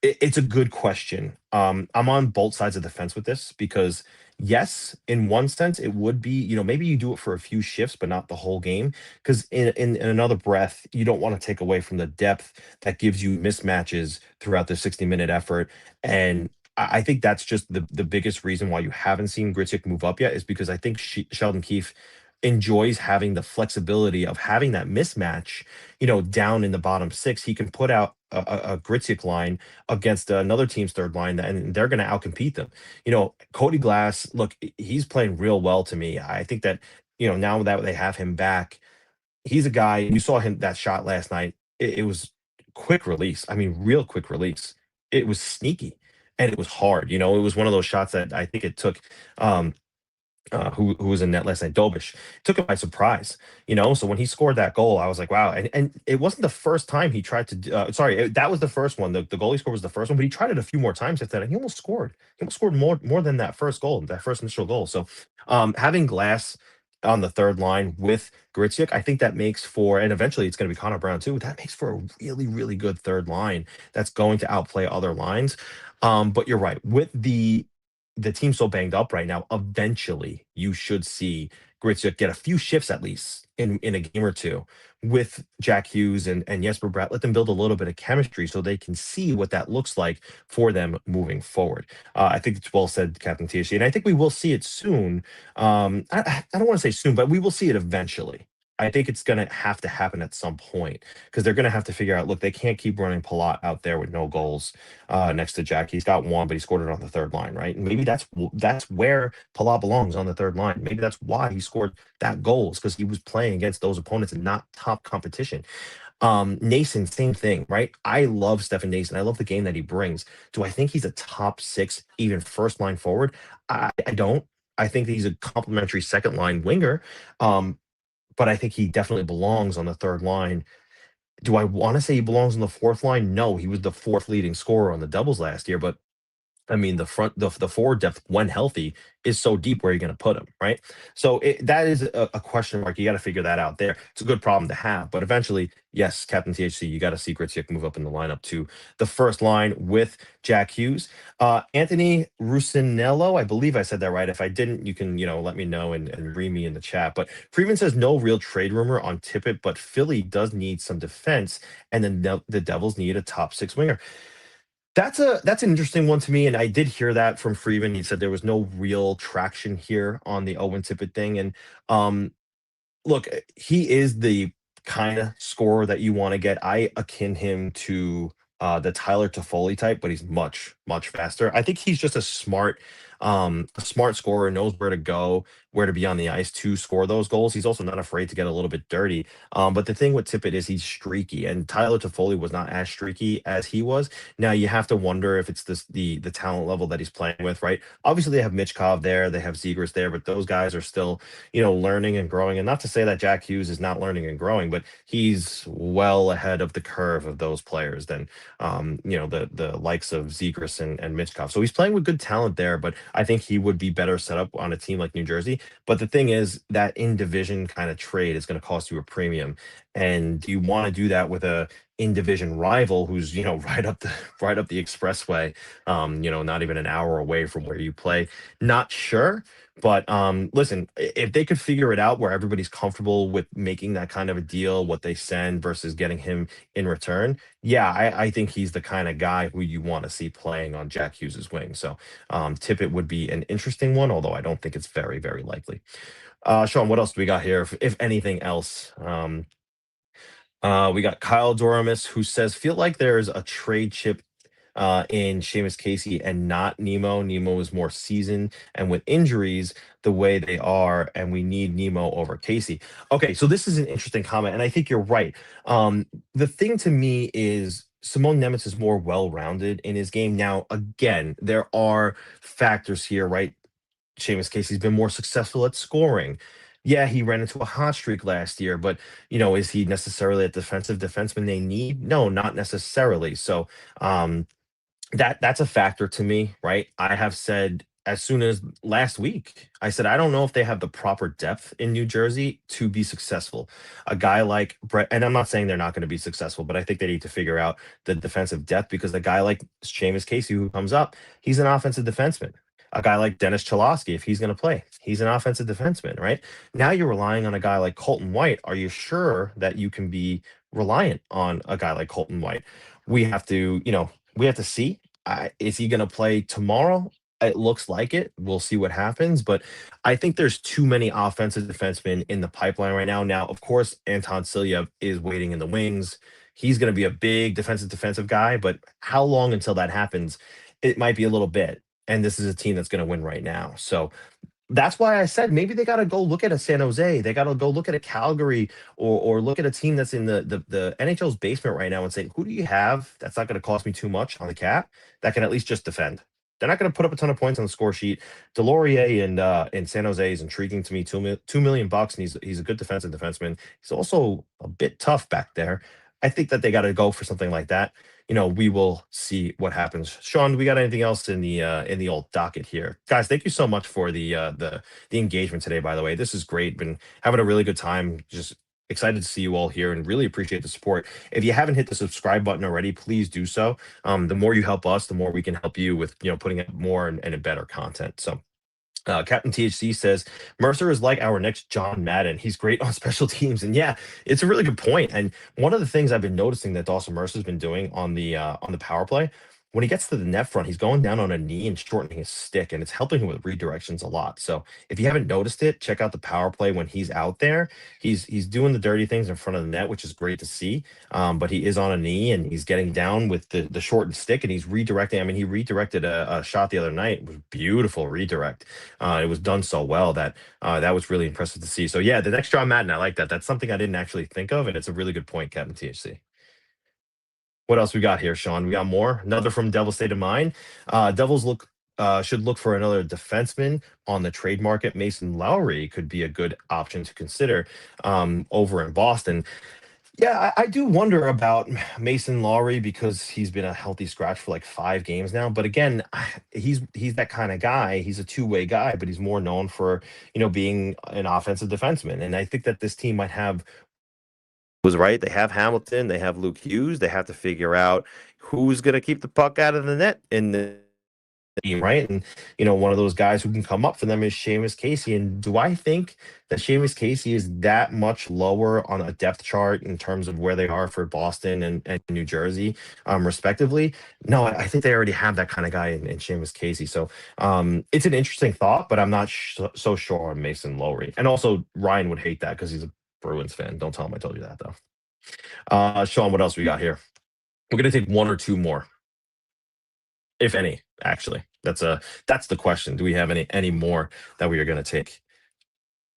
It's a good question. I'm on both sides of the fence with this because, yes, in one sense, it would be, maybe you do it for a few shifts, but not the whole game. Because in another breath, you don't want to take away from the depth that gives you mismatches throughout the 60-minute effort. And I think that's just the biggest reason why you haven't seen Gritsik move up yet is because I think Sheldon Keefe enjoys having the flexibility of having that mismatch, down in the bottom six. He can put out a Gritsik line against another team's third line, and they're going to outcompete them. Cody Glass, look, he's playing real well to me. I think that, now that they have him back, he's a guy, you saw him that shot last night. It was quick release. I mean, real quick release. It was sneaky and it was hard. It was one of those shots that I think it took who was in net last night, Dobish, took him by surprise, So when he scored that goal, I was like, wow. And it wasn't the first time he tried to. That was the first one. The goal he scored was the first one, but he tried it a few more times after that. And he almost scored. He almost scored more than that first goal, that first initial goal. So having Glass on the third line with Gritsuk, I think that makes for, and eventually it's going to be Connor Brown too. That makes for a really, really good third line that's going to outplay other lines. But you're right with the team's so banged up right now, eventually you should see Gritsuk get a few shifts at least in a game or two with Jack Hughes and Jesper Bratt. Let them build a little bit of chemistry so they can see what that looks like for them moving forward. I think it's well said, Captain THC, and I think we will see it soon. I don't want to say soon, but we will see it eventually. I think it's going to have to happen at some point because they're going to have to figure out, look, they can't keep running Palat out there with no goals next to Jack. He's got one, but he scored it on the third line, right? And maybe that's where Palat belongs, on the third line. Maybe that's why he scored that goals, because he was playing against those opponents and not top competition. Nason, same thing, right? I love Stefan Nason. I love the game that he brings. Do I think he's a top six, even first line forward? I don't. I think that he's a complimentary second line winger. But I think he definitely belongs on the third line. Do I want to say he belongs on the fourth line? No, he was the fourth leading scorer on the Devils last year, but I mean, the forward depth, when healthy, is so deep. Where are you going to put him, right? So that is a question mark. You got to figure that out there. It's a good problem to have, but eventually, yes, Captain THC, you got to see Gritsuk move up in the lineup to the first line with Jack Hughes. Anthony Rusinello, I believe I said that right. If I didn't, you can let me know and read me in the chat. But Freeman says no real trade rumor on Tippett, but Philly does need some defense, and then the Devils need a top six winger. That's an interesting one to me, and I did hear that from Freeman. He said there was no real traction here on the Owen Tippett thing, and look, he is the kind of scorer that you want to get. I akin him to the Tyler Toffoli type, but he's much, much faster. I think he's just a smart scorer, knows where to go, where to be on the ice to score those goals. He's also not afraid to get a little bit dirty. But the thing with Tippett is he's streaky, and Tyler Toffoli was not as streaky as he was. Now you have to wonder if it's the talent level that he's playing with, right? Obviously they have Michkov there, they have Zegras there, but those guys are still learning and growing. And not to say that Jack Hughes is not learning and growing, but he's well ahead of the curve of those players than the likes of Zegras and Michkov. So he's playing with good talent there, but I think he would be better set up on a team like New Jersey. But the thing is that in division kind of trade is going to cost you a premium, and do you want to do that with a in division rival who's right up the expressway, not even an hour away from where you play? Not sure. But listen, if they could figure it out where everybody's comfortable with making that kind of a deal, what they send versus getting him in return, yeah, I think he's the kind of guy who you want to see playing on Jack Hughes's wing. So Tippett would be an interesting one, although I don't think it's very, very likely. Sean, what else do we got here? If anything else, we got Kyle Doramus, who says, feel like there's a trade chip in Seamus Casey and not Nemo. Nemo is more seasoned, and with injuries the way they are, and we need Nemo over Casey. Okay, so this is an interesting comment, and I think you're right. The thing to me is Simone Nemitz is more well-rounded in his game. Now, again, there are factors here, right? Seamus Casey's been more successful at scoring. Yeah, he ran into a hot streak last year, but is he necessarily a defensive defenseman they need? No, not necessarily. So that's a factor to me, right? I have said as soon as last week, I said I don't know if they have the proper depth in New Jersey to be successful. A guy like Brett, and I'm not saying they're not going to be successful, but I think they need to figure out the defensive depth, because a guy like Seamus Casey who comes up, he's an offensive defenseman. A guy like Dennis Cholowski, if he's going to play, he's an offensive defenseman, right? Now you're relying on a guy like Colton White. Are you sure that you can be reliant on a guy like Colton White? We have to, we have to see. Is he going to play tomorrow? It looks like it. We'll see what happens. But I think there's too many offensive defensemen in the pipeline right now. Now, of course, Anton Silyev is waiting in the wings. He's going to be a big defensive guy. But how long until that happens? It might be a little bit. And this is a team that's going to win right now. So that's why I said maybe they got to go look at a San Jose. They got to go look at a Calgary, or look at a team that's in the NHL's basement right now and say, who do you have that's not going to cost me too much on the cap that can at least just defend? They're not going to put up a ton of points on the score sheet. Delorier in San Jose is intriguing to me. $2 million, and he's a good defensive defenseman. He's also a bit tough back there. I think that they got to go for something like that. We will see what happens. Sean, do we got anything else in the old docket here? Guys, thank you so much for the engagement today, by the way. This is great. Been having a really good time just excited to see you all here and really appreciate the support. If you haven't hit the subscribe button already, please do so. The more you help us, the more we can help you with putting out more and better content. So. Captain THC says Mercer is like our next John Madden. He's great on special teams, and yeah, it's a really good point. And one of the things I've been noticing that Dawson Mercer's been doing on the power play, when he gets to the net front, he's going down on a knee and shortening his stick, and it's helping him with redirections a lot. So if you haven't noticed it, check out the power play when he's out there. He's doing the dirty things in front of the net, which is great to see. But he is on a knee and he's getting down with the shortened stick, and he's redirecting. I mean, he redirected a shot the other night. It was beautiful redirect. It was done so well that that was really impressive to see. So yeah, the next John Madden, I like that. That's something I didn't actually think of, and it's a really good point, Captain THC. What else we got here, Sean? We got more. Another from Devil State of Mind. Devils should look for another defenseman on the trade market. Mason Lowry could be a good option to consider over in Boston. Yeah, I do wonder about Mason Lowry because he's been a healthy scratch for like 5 games now. But again, he's that kind of guy. He's a two-way guy, but he's more known for being an offensive defenseman. And I think that this team might have was right. They have Hamilton, they have Luke Hughes. They have to figure out who's going to keep the puck out of the net in the team, right? And one of those guys who can come up for them is Seamus Casey. And do I think that Seamus Casey is that much lower on a depth chart in terms of where they are for Boston and New Jersey, respectively? No, I think they already have that kind of guy in Seamus Casey. So it's an interesting thought, but I'm not so sure on Mason Lowry. And also, Ryan would hate that because he's a Bruins fan. Don't tell him I told you that, though. Sean, what else we got here? We're gonna take one or two more, if any. Actually, that's the question. Do we have any more that we are gonna take?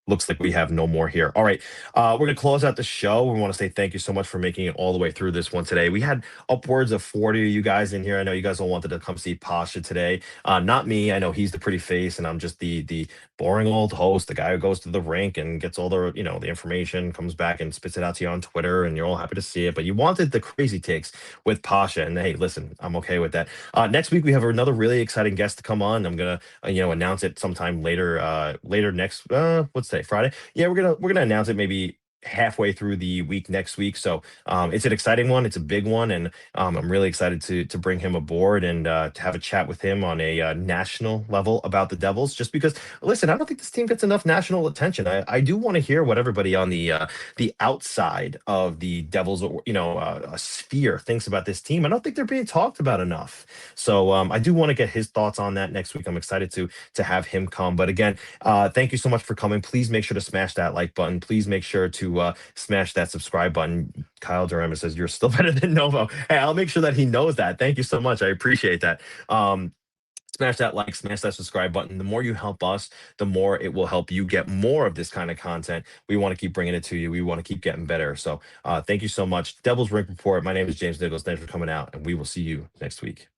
Looks like we have no more here. All right. We're going to close out the show. We want to say thank you so much for making it all the way through this one today. We had upwards of 40 of you guys in here. I know you guys all wanted to come see Pasha today. Not me. I know he's the pretty face, and I'm just the boring old host, the guy who goes to the rink and gets all the the information, comes back and spits it out to you on Twitter, and you're all happy to see it. But you wanted the crazy takes with Pasha, and hey, listen, I'm okay with that. Next week we have another really exciting guest to come on. I'm gonna announce it sometime later next what's today, Friday. Yeah, we're gonna announce it maybe halfway through the week next week. So it's an exciting one. It's a big one, and I'm really excited to bring him aboard and to have a chat with him on a national level about the Devils. Just because, listen, I don't think this team gets enough national attention. I do want to hear what everybody on the outside of the Devils, a sphere thinks about this team. I don't think they're being talked about enough. So I do want to get his thoughts on that next week. I'm excited to have him come. But again, thank you so much for coming. Please make sure to smash that like button. Please make sure to smash that subscribe button. Kyle Durham says you're still better than Novo. Hey, I'll make sure that he knows that. Thank you so much. I appreciate that. Smash that like, smash that subscribe button. The more you help us, the more it will help you get more of this kind of content. We want to keep bringing it to you. We want to keep getting better. So thank you so much. Devils Rink Report. My name is James Nichols. Thanks for coming out, and we will see you next week.